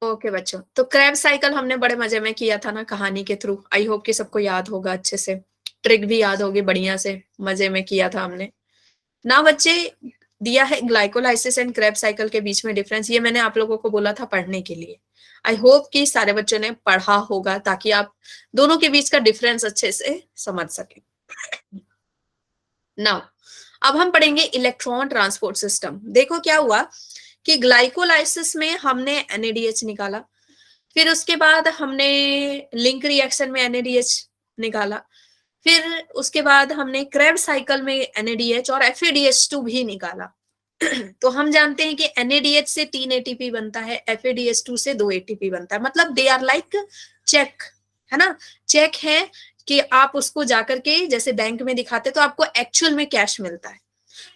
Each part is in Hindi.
ओके बच्चों, तो क्रैब साइकिल हमने बड़े मजे में किया था ना कहानी के थ्रू। आई होप कि सबको याद होगा अच्छे से, ट्रिक भी याद होगी, बढ़िया से मजे में किया था हमने ना बच्चे। दिया है ग्लाइकोलाइसिस एंड क्रैब साइकिल के बीच में डिफरेंस, ये मैंने आप लोगों को बोला था पढ़ने के लिए। आई होप कि सारे बच्चों ने पढ़ा होगा ताकि आप दोनों के बीच का डिफरेंस अच्छे से समझ सके। नाउ अब हम पढ़ेंगे इलेक्ट्रॉन ट्रांसपोर्ट सिस्टम। देखो क्या हुआ कि ग्लाइकोलाइसिस में हमने एनएडीएच निकाला, फिर उसके बाद हमने लिंक रिएक्शन में एनएडीएच निकाला, फिर उसके बाद हमने क्रेब साइकिल में एनएडीएच और एफएडीएच2 भी निकाला। तो हम जानते हैं कि एनएडीएच से 3 एटीपी बनता है, एफएडीएच2 से 2 एटीपी बनता है, मतलब दे आर लाइक चेक, है ना। चेक है कि आप उसको जाकर के जैसे बैंक में दिखाते तो आपको एक्चुअल में कैश मिलता है।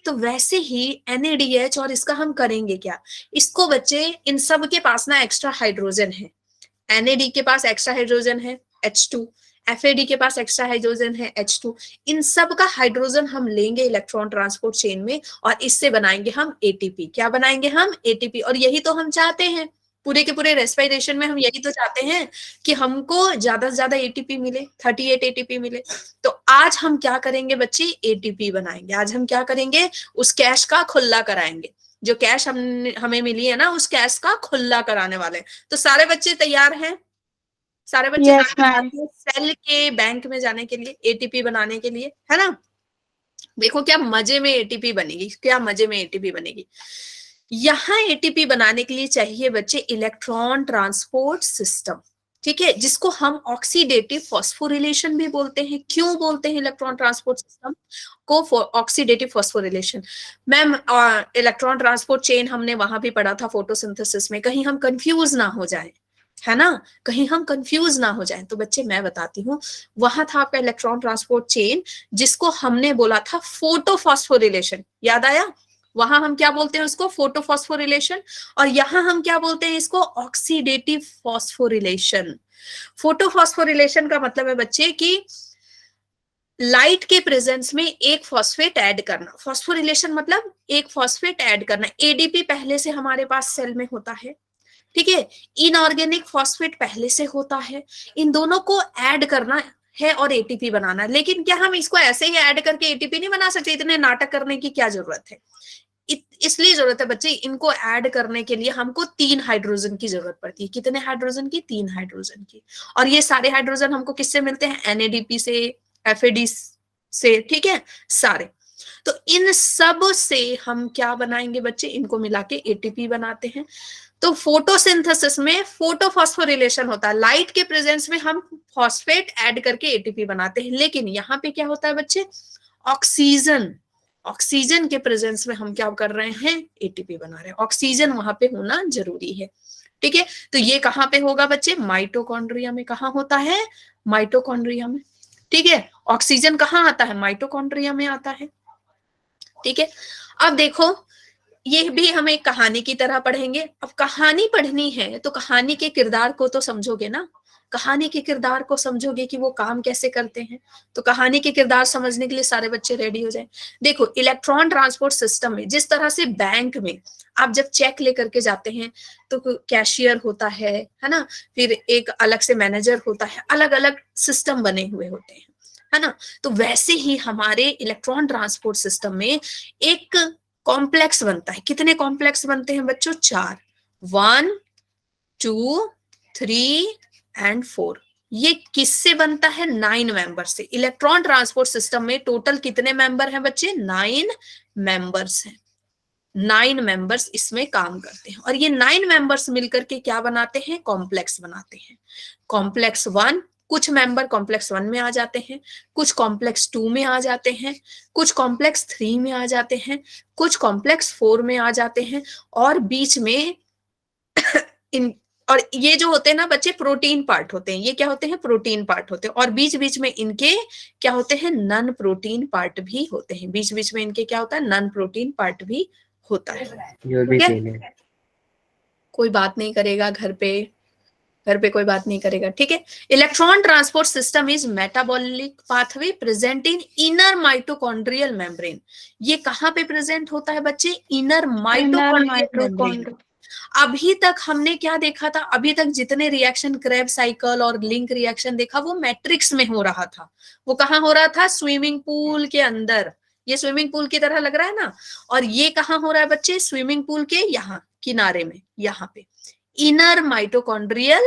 तो वैसे ही एनएडीएच और इसका हम करेंगे क्या, इसको बच्चे इन सब के पास ना एक्स्ट्रा हाइड्रोजन है। एनएडी के पास एक्स्ट्रा हाइड्रोजन है H2, एफएडी के पास एक्स्ट्रा हाइड्रोजन है H2। इन सब का हाइड्रोजन हम लेंगे इलेक्ट्रॉन ट्रांसपोर्ट चेन में और इससे बनाएंगे हम एटीपी। क्या बनाएंगे हम, एटीपी। और यही तो हम चाहते हैं, पूरे के पूरे रेस्पिरेशन में हम यही तो चाहते हैं कि हमको ज्यादा से ज्यादा एटीपी मिले, 38 एटीपी मिले। तो आज हम क्या करेंगे बच्चे, एटीपी बनाएंगे। आज हम क्या करेंगे, उस कैश का खुला कराएंगे। जो कैश हमें मिली है ना, उस कैश का खुला कराने वाले। तो सारे बच्चे तैयार हैं, सारे बच्चे यस मैम। सेल के बैंक में जाने के लिए, एटीपी बनाने के लिए, है ना। देखो क्या मजे में एटीपी बनेगी, क्या मजे में एटीपी बनेगी। यहां एटीपी बनाने के लिए चाहिए बच्चे इलेक्ट्रॉन ट्रांसपोर्ट सिस्टम, ठीक है, जिसको हम ऑक्सीडेटिव फॉस्फोरिलेशन भी बोलते हैं। क्यों बोलते हैं इलेक्ट्रॉन ट्रांसपोर्ट सिस्टम को oxidative phosphorylation. Ma'am electron transport chain हमने वहां भी पढ़ा था फोटोसिंथेसिस में, कहीं हम कंफ्यूज ना हो जाए, है ना, कहीं हम कंफ्यूज ना हो जाए। तो बच्चे मैं बताती हूँ, वहां था आपका इलेक्ट्रॉन ट्रांसपोर्ट चेन जिसको हमने बोला था फोटोफॉस्फोरिलेशन, याद आया। वहां हम क्या बोलते हैं उसको, फोटोफॉस्फोरिलेशन। और यहां हम क्या बोलते हैं इसको, ऑक्सीडेटिव फॉस्फोरिलेशन। फोटोफॉस्फोरिलेशन का मतलब है बच्चे कि लाइट के प्रेजेंस में एक फॉस्फेट ऐड करना। फॉस्फोरिलेशन मतलब एक फॉस्फेट ऐड करना। एडीपी पहले से हमारे पास सेल में होता है, ठीक है, इनऑर्गेनिक फॉस्फेट पहले से होता है, इन दोनों को ऐड करना है और एटीपी बनाना। लेकिन क्या हम इसको ऐसे ही ऐड करके एटीपी नहीं बना सकते, इतने नाटक करने की क्या जरूरत है। इसलिए जरूरत है बच्चे, इनको ऐड करने के लिए हमको 3 हाइड्रोजन की जरूरत पड़ती है। कितने हाइड्रोजन की, 3 हाइड्रोजन की। और ये सारे हाइड्रोजन हमको किससे मिलते हैं, एनएडीपी से, एफएडी से, ठीक है, सारे। तो इन सब से हम क्या बनाएंगे बच्चे, इनको मिला के एटीपी बनाते हैं। तो फोटोसिंथेसिस में फोटोफॉस्फोरिलेशन होता है, लाइट के प्रेजेंस में हम फॉस्फेट ऐड करके एटीपी बनाते हैं। लेकिन यहाँ पे क्या होता है बच्चे, ऑक्सीजन, ऑक्सीजन के प्रेजेंस में हम क्या कर रहे हैं, एटीपी बना रहे हैं। ऑक्सीजन वहां पे होना जरूरी है, ठीक है। तो ये कहाँ पे होगा बच्चे, माइटोकॉन्ड्रिया में। कहाँ होता है, माइटोकॉन्ड्रिया में, ठीक है। ऑक्सीजन कहाँ आता है, माइटोकॉन्ड्रिया में आता है, ठीक है। अब देखो ये भी हम एक कहानी की तरह पढ़ेंगे। अब कहानी पढ़नी है तो कहानी के किरदार को तो समझोगे ना, कहानी के किरदार को समझोगे कि वो काम कैसे करते हैं। तो कहानी के किरदार समझने के लिए सारे बच्चे रेडी हो जाए। देखो इलेक्ट्रॉन ट्रांसपोर्ट सिस्टम में जिस तरह से बैंक में आप जब चेक लेकर के जाते हैं तो कैशियर होता है ना, फिर एक अलग से मैनेजर होता है, अलग अलग सिस्टम बने हुए होते हैं, है ना। तो वैसे ही हमारे इलेक्ट्रॉन ट्रांसपोर्ट सिस्टम में एक कॉम्प्लेक्स बनता है। कितने कॉम्प्लेक्स बनते हैं बच्चों, 4, 1, 2, 3 एंड 4। ये किससे बनता है, 9 मेंबर से। इलेक्ट्रॉन ट्रांसपोर्ट सिस्टम में टोटल कितने मेंबर हैं बच्चे, 9 मेंबर्स हैं। 9 मेंबर्स इसमें काम करते हैं और ये 9 मेंबर्स मिलकर के क्या बनाते हैं, कॉम्प्लेक्स बनाते हैं। कॉम्प्लेक्स 1, कुछ मेंबर कॉम्प्लेक्स 1 में आ जाते हैं, कुछ कॉम्प्लेक्स 2 में आ जाते हैं, कुछ कॉम्प्लेक्स 3 में आ जाते हैं, कुछ कॉम्प्लेक्स 4 में आ जाते हैं, और बीच में इन, और ये जो होते हैं ना बच्चे प्रोटीन पार्ट होते हैं, ये क्या होते हैं, प्रोटीन पार्ट होते हैं। और बीच बीच में इनके क्या होते हैं, नॉन प्रोटीन पार्ट भी होते हैं। बीच बीच में इनके क्या होता है, नॉन प्रोटीन पार्ट भी होता है, ठीक है। कोई बात नहीं करेगा घर पे, घर पे कोई बात नहीं करेगा, ठीक है। Electron transport system is metabolic pathway present in inner mitochondrial membrane. ये कहाँ पे प्रेजेंट होता है बच्चे, inner inner mitochondrial membrane. Mitochondria. अभी तक हमने क्या देखा था, अभी तक जितने रिएक्शन क्रेब्स साइकिल और लिंक रिएक्शन देखा वो मैट्रिक्स में हो रहा था। वो कहाँ हो रहा था, स्विमिंग पूल के अंदर। ये स्विमिंग पूल की तरह लग रहा है ना, और ये कहाँ हो रहा है बच्चे, स्विमिंग पूल के यहाँ किनारे में, यहाँ पे इनर माइटोकॉन्ड्रियल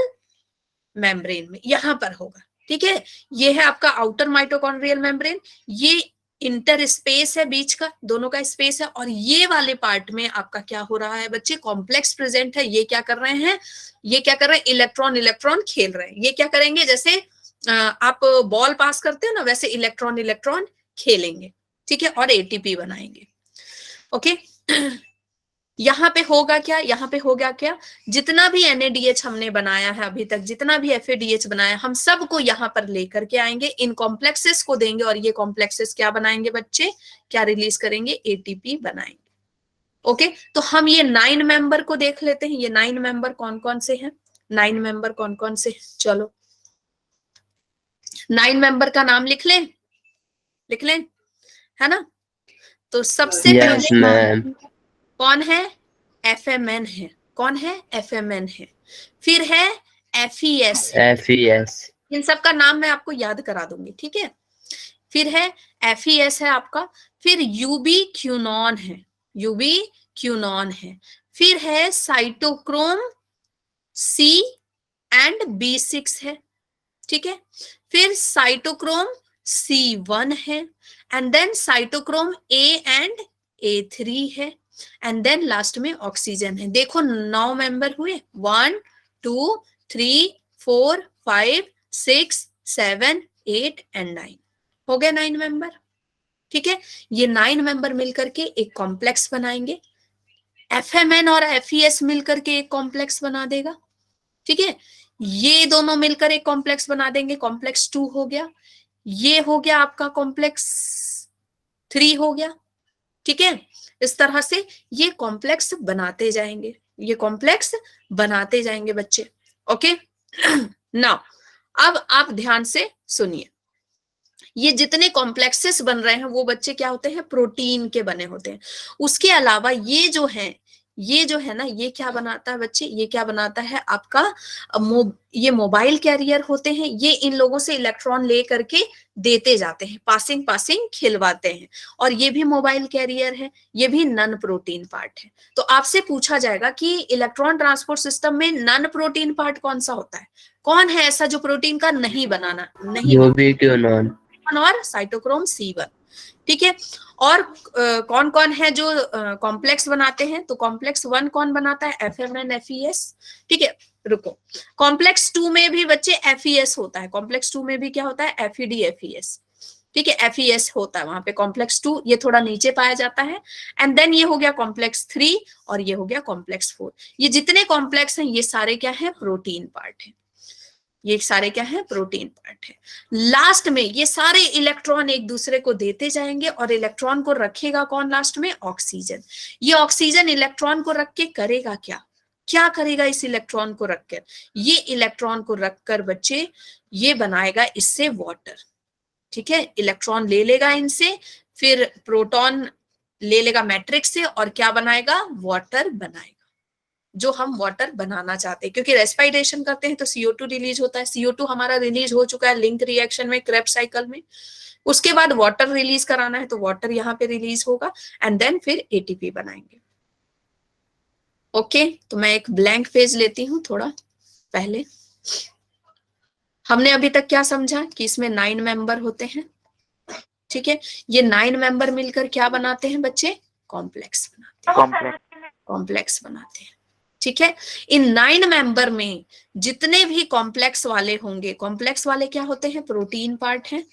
मेम्ब्रेन में, यहां पर होगा। ठीक है, ये है आपका आउटर माइटोकॉन्ड्रियल मेम्ब्रेन, ये इंटर स्पेस है, बीच का दोनों का स्पेस है, और ये वाले पार्ट में आपका क्या हो रहा है बच्चे, कॉम्प्लेक्स प्रेजेंट है। ये क्या कर रहे हैं, ये क्या कर रहे हैं, इलेक्ट्रॉन इलेक्ट्रॉन खेल रहे हैं। ये क्या करेंगे, जैसे आप बॉल पास करते हो ना, वैसे इलेक्ट्रॉन इलेक्ट्रॉन खेलेंगे। ठीक है, और एटीपी बनाएंगे। ओके यहाँ पे होगा क्या, यहाँ पे होगा क्या, जितना भी NADH हमने बनाया है अभी तक, जितना भी FADH बनाया, हम सबको यहाँ पर लेकर के आएंगे, इन कॉम्प्लेक्सेस को देंगे, और ये कॉम्प्लेक्सेस क्या बनाएंगे बच्चे, क्या रिलीज करेंगे, ATP बनाएंगे। ओके, तो हम ये 9 मेंबर को देख लेते हैं। ये 9 मेंबर कौन कौन से हैं, 9 मेंबर कौन कौन से, चलो 9 मेंबर का नाम लिख लें, लिख लें, है ना। तो सबसे पहले कौन है, FMN है, कौन है, FMN है। फिर है FES, इन सब का नाम मैं आपको याद करा दूंगी, ठीक है। फिर है FES है आपका, फिर यूबीक्विनोन है, यूबीक्विनोन है। फिर है साइटोक्रोम C एंड B6 है, ठीक है। फिर साइटोक्रोम C1 है, and then cytochrome A and A3 है, एंड देन लास्ट में ऑक्सीजन है। देखो 9 मेंबर हुए, 1 2 3 4 5 6 7 8 एंड 9, हो गए 9 मेंबर। ठीक है, ये 9 मेंबर मिलकर के एक कॉम्प्लेक्स बनाएंगे। FMN और FES मिलकर के एक कॉम्प्लेक्स बना देगा। ठीक है, ये दोनों मिलकर एक कॉम्प्लेक्स बना देंगे, कॉम्प्लेक्स 2 हो गया। ये हो गया आपका कॉम्प्लेक्स 3 हो गया। ठीक है, इस तरह से ये कॉम्प्लेक्स बनाते जाएंगे, ये कॉम्प्लेक्स बनाते जाएंगे बच्चे। ओके नाउ अब आप ध्यान से सुनिए, ये जितने कॉम्प्लेक्सेस बन रहे हैं वो बच्चे क्या होते हैं, प्रोटीन के बने होते हैं। उसके अलावा ये जो है ना, ये क्या बनाता है बच्चे, ये क्या बनाता है आपका ये मोबाइल कैरियर होते हैं। ये इन लोगों से इलेक्ट्रॉन ले करके देते जाते हैं, पासिंग पासिंग खिलवाते हैं, और ये भी मोबाइल कैरियर है, ये भी नॉन प्रोटीन पार्ट है। तो आपसे पूछा जाएगा कि इलेक्ट्रॉन ट्रांसपोर्ट सिस्टम में नॉन प्रोटीन पार्ट कौन सा होता है, कौन है ऐसा जो प्रोटीन का नहीं बनाना, नहीं और साइटोक्रोम C1। ठीक है, और कौन कौन है जो कॉम्प्लेक्स बनाते हैं, तो कॉम्प्लेक्स 1 कौन बनाता है, FMN FES। ठीक है, रुको, कॉम्प्लेक्स 2 में भी बच्चे FES होता है, कॉम्प्लेक्स 2 में भी क्या होता है, FED FES। ठीक है, FES होता है वहां पे कॉम्प्लेक्स 2, ये थोड़ा नीचे पाया जाता है। एंड देन ये हो गया कॉम्प्लेक्स 3, और ये हो गया कॉम्प्लेक्स 4। ये जितने कॉम्प्लेक्स हैं ये सारे क्या है, प्रोटीन पार्ट है, ये सारे क्या है, प्रोटीन पार्ट है। लास्ट में ये सारे इलेक्ट्रॉन एक दूसरे को देते जाएंगे, और इलेक्ट्रॉन को रखेगा कौन लास्ट में, ऑक्सीजन। ये ऑक्सीजन इलेक्ट्रॉन को रख के करेगा क्या, क्या करेगा इस इलेक्ट्रॉन को रखकर, ये इलेक्ट्रॉन को रखकर बच्चे ये बनाएगा इससे वाटर। ठीक है, इलेक्ट्रॉन ले लेगा इनसे, फिर प्रोटॉन ले लेगा मैट्रिक्स से, और क्या बनाएगा, वाटर बनाएगा, जो हम वाटर बनाना चाहते हैं। क्योंकि रेस्पिरेशन करते हैं तो CO2 रिलीज होता है, CO2 हमारा रिलीज हो चुका है लिंक रिएक्शन में, क्रेब्स साइकिल में। उसके बाद वाटर रिलीज कराना है तो वाटर यहाँ पे रिलीज होगा, एंड देन फिर ATP बनाएंगे। ओके, तो मैं एक ब्लैंक पेज लेती हूँ थोड़ा पहले। हमने अभी तक क्या समझा कि इसमें 9 मेंबर होते हैं। ठीक है, ये 9 मेंबर मिलकर क्या बनाते हैं बच्चे, कॉम्प्लेक्स बनाते हैं, कॉम्प्लेक्स बनाते हैं। ठीक है, इन 9 मेंबर में जितने भी कॉम्प्लेक्स वाले होंगे, कॉम्प्लेक्स वाले क्या होते हैं, प्रोटीन पार्ट हैं,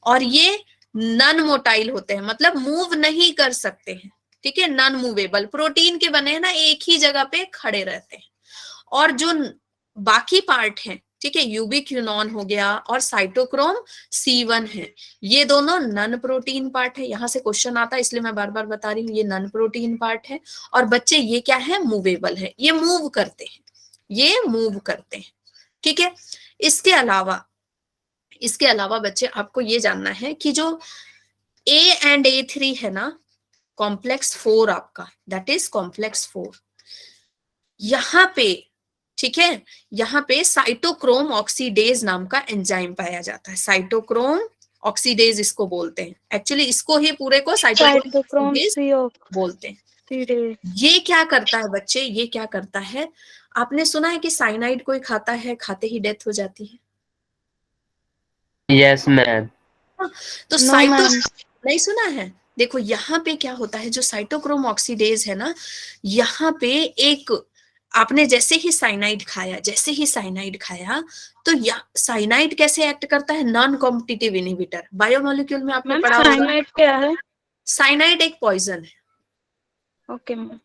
और ये नॉन मोटाइल होते हैं, मतलब मूव नहीं कर सकते हैं। ठीक है, नॉन मूवेबल, प्रोटीन के बने हैं ना, एक ही जगह पे खड़े रहते हैं। और जो बाकी पार्ट है, ठीक है, यूबीक्विनोन हो गया और साइटोक्रोम C1 है, ये दोनों नॉन प्रोटीन पार्ट है। यहां से क्वेश्चन आता है इसलिए मैं बार बार बता रही हूँ, ये नॉन प्रोटीन पार्ट है। और बच्चे ये क्या है, मूवेबल है, ये मूव करते हैं, ये मूव करते हैं। ठीक है, इसके अलावा बच्चे आपको ये जानना है कि जो A एंड A3 है ना, कॉम्प्लेक्स 4 आपका, दैट इज कॉम्प्लेक्स 4। यहाँ पे, ठीक है, यहाँ पे साइटोक्रोम ऑक्सीडेज नाम का एंजाइम पाया जाता है। साइटोक्रोम ऑक्सीडेज इसको बोलते हैं, एक्चुअली इसको ही पूरे को साइटोक्रोम साइटोक्रोम ऑक्सीडेज बोलते हैं। ये क्या करता है बच्चे, ये क्या करता है, आपने सुना है कि साइनाइड कोई खाता है खाते ही डेथ हो जाती है? Yes ma'am. तो नो साइटो मैम। नहीं सुना है? देखो यहाँ पे क्या होता है, जो साइटोक्रोम ऑक्सीडेज है ना, यहाँ पे एक, आपने जैसे ही साइनाइड खाया, जैसे ही साइनाइड खाया, तो साइनाइड कैसे एक्ट करता है, नॉन कॉम्पिटिटिव इनहिबिटर। बायोमोलिक्यूल में आपने मैम पढ़ा होगा, साइनाइड क्या है? साइनाइड एक पॉइजन है। Okay ma'am.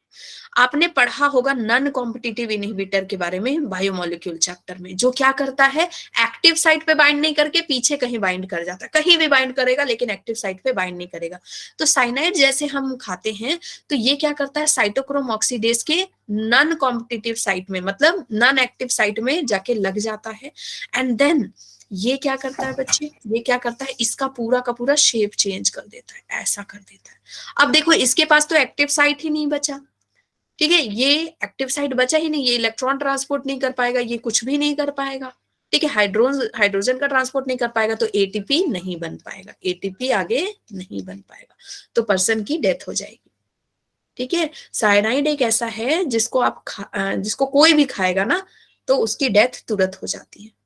आपने पढ़ा होगा नॉन कॉम्पिटिटिव इनहिबिटर के बारे में बायोमोलिक्यूल चैप्टर में, जो क्या करता है, एक्टिव साइट पे बाइंड नहीं करके पीछे कहीं बाइंड कर जाता है, कहीं भी बाइंड करेगा लेकिन एक्टिव साइट पे बाइंड नहीं करेगा। तो साइनाइड जैसे हम खाते हैं, तो ये क्या करता है, साइटोक्रोम ऑक्सीडेज के नॉन कॉम्पिटिटिव साइट में, मतलब नॉन एक्टिव साइट में जाके लग जाता है, एंड देन ये क्या करता है बच्चे, ये क्या करता है, इसका पूरा का पूरा शेप चेंज कर देता है, ऐसा कर देता है। अब देखो इसके पास तो एक्टिव साइट ही नहीं बचा, ठीक है, ये एक्टिव साइट बचा ही नहीं, ये इलेक्ट्रॉन ट्रांसपोर्ट नहीं कर पाएगा, ये कुछ भी नहीं कर पाएगा, ठीक है, हाइड्रोजन का ट्रांसपोर्ट नहीं कर पाएगा, तो एटीपी नहीं बन पाएगा, एटीपी आगे नहीं बन पाएगा, तो पर्सन की डेथ हो जाएगी। ठीक है, साइनाइड एक ऐसा है जिसको जिसको कोई भी खाएगा ना, तो उसकी डेथ तुरंत हो जाती है।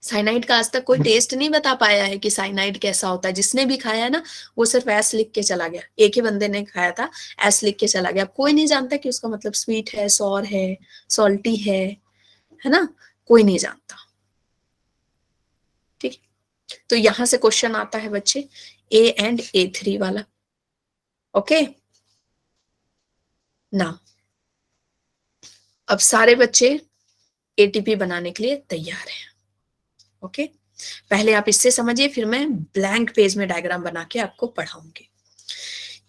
साइनाइड का आज तक कोई टेस्ट नहीं बता पाया है कि साइनाइड कैसा होता है, जिसने भी खाया है ना, वो सिर्फ एस लिख के चला गया, एक ही बंदे ने खाया था, एस लिख के चला गया, कोई नहीं जानता कि उसका मतलब स्वीट है, सॉर है, सॉल्टी है ना, कोई नहीं जानता। ठीक, तो यहां से क्वेश्चन आता है बच्चे ए एंड A3 वाला। ओके ना, अब सारे बच्चे एटीपी बनाने के लिए तैयार हैं। ओके, पहले आप इससे समझिए, फिर मैं ब्लैंक पेज में डायग्राम बना के आपको पढ़ाऊंगी।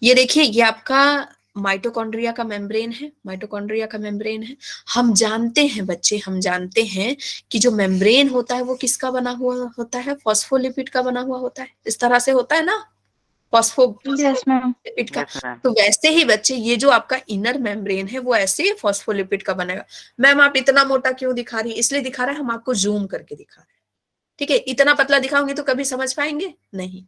ये देखिए, ये आपका माइटोकॉन्ड्रिया का मेम्ब्रेन है, माइटोकॉन्ड्रिया का मेम्ब्रेन है। हम जानते हैं बच्चे, हम जानते हैं कि जो मेम्ब्रेन होता है वो किसका बना हुआ होता है, फॉस्फोलिपिड का बना हुआ होता है, इस तरह से होता है ना, यस मैम। फॉस्फोलिपिड का। तो वैसे ही बच्चे ये जो आपका इनर मेम्ब्रेन है वो ऐसे फॉस्फोलिपिड का बनेगा। मैम आप इतना मोटा क्यों दिखा रही है, इसलिए दिखा रहे हैं, हम आपको जूम करके दिखा रहे हैं, ठीक है, इतना पतला दिखाऊंगी तो कभी समझ पाएंगे नहीं,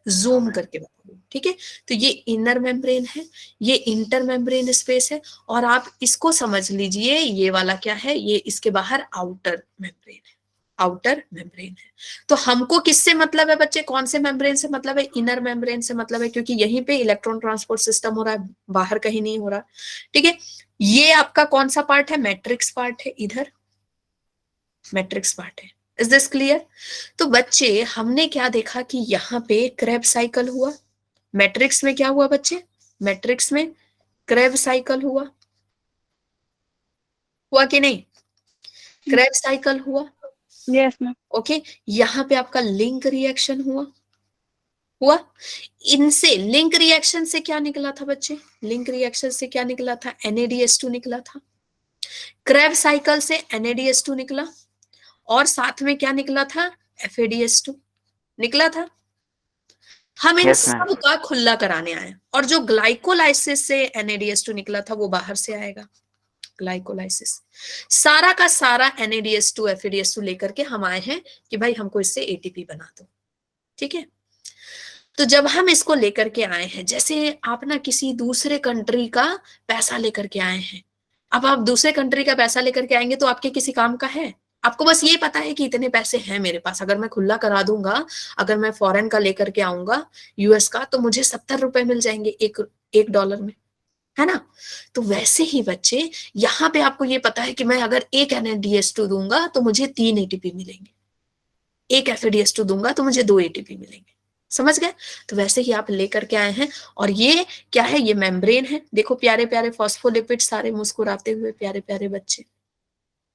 जूम करके बताऊंगी, ठीक है। तो ये इनर मेम्ब्रेन है, ये इंटर मेम्ब्रेन स्पेस है, और आप इसको समझ लीजिए, ये वाला क्या है, ये इसके बाहर आउटर मेम्ब्रेन है, आउटर मेम्ब्रेन है। तो हमको किससे मतलब है बच्चे, कौन से मेम्ब्रेन से मतलब है, इनर मेम्ब्रेन से मतलब है, क्योंकि यहीं पे इलेक्ट्रॉन ट्रांसपोर्ट सिस्टम हो रहा है, बाहर कहीं नहीं हो रहा, ठीक है। ये आपका कौन सा पार्ट है, मैट्रिक्स पार्ट है, इधर मैट्रिक्स पार्ट है। Is this clear? तो बच्चे हमने क्या देखा कि यहाँ पे क्रेब्स साइकिल हुआ, मैट्रिक्स में क्या हुआ बच्चे, मैट्रिक्स में क्रेब्स साइकिल हुआ, हुआ कि नहीं, क्रेब्स साइकिल हुआ, यस मैम। ओके। यहाँ पे आपका लिंक रिएक्शन हुआ, हुआ। इनसे लिंक रिएक्शन से क्या निकला था बच्चे, लिंक रिएक्शन से क्या निकला था, NADH2 निकला था, क्रेब्स साइकिल से NADH2 निकला, और साथ में क्या निकला था, FADH2 निकला था। हम इन सब का खुला कराने आए, और जो ग्लाइकोलाइसिस से NADH2 निकला था वो बाहर से आएगा, ग्लाइकोलाइसिस, सारा का सारा NADH2 FADH2 लेकर के हम आए हैं कि भाई हमको इससे ATP बना दो, ठीक है। तो जब हम इसको लेकर के आए हैं, जैसे आप ना किसी दूसरे कंट्री का पैसा लेकर के आए हैं, अब आप दूसरे कंट्री का पैसा लेकर के आएंगे तो आपके किसी काम का है, आपको बस ये पता है कि इतने पैसे हैं मेरे पास, अगर मैं खुला करा दूंगा, अगर मैं फॉरेन का लेकर के आऊंगा US का, तो मुझे 70 रुपए मिल जाएंगे एक डॉलर में, है ना। तो वैसे ही बच्चे यहाँ पे आपको ये पता है कि मैं अगर एक NADH2 दूंगा तो मुझे 3 ATP मिलेंगे, एक FADH2 दूंगा तो मुझे 2 ATP मिलेंगे, समझ गए। तो वैसे ही आप लेकर के आए हैं, और ये क्या है, ये मेम्ब्रेन है, देखो प्यारे प्यारे फॉस्फोलिपिड सारे मुस्कुराते हुए, प्यारे प्यारे बच्चे,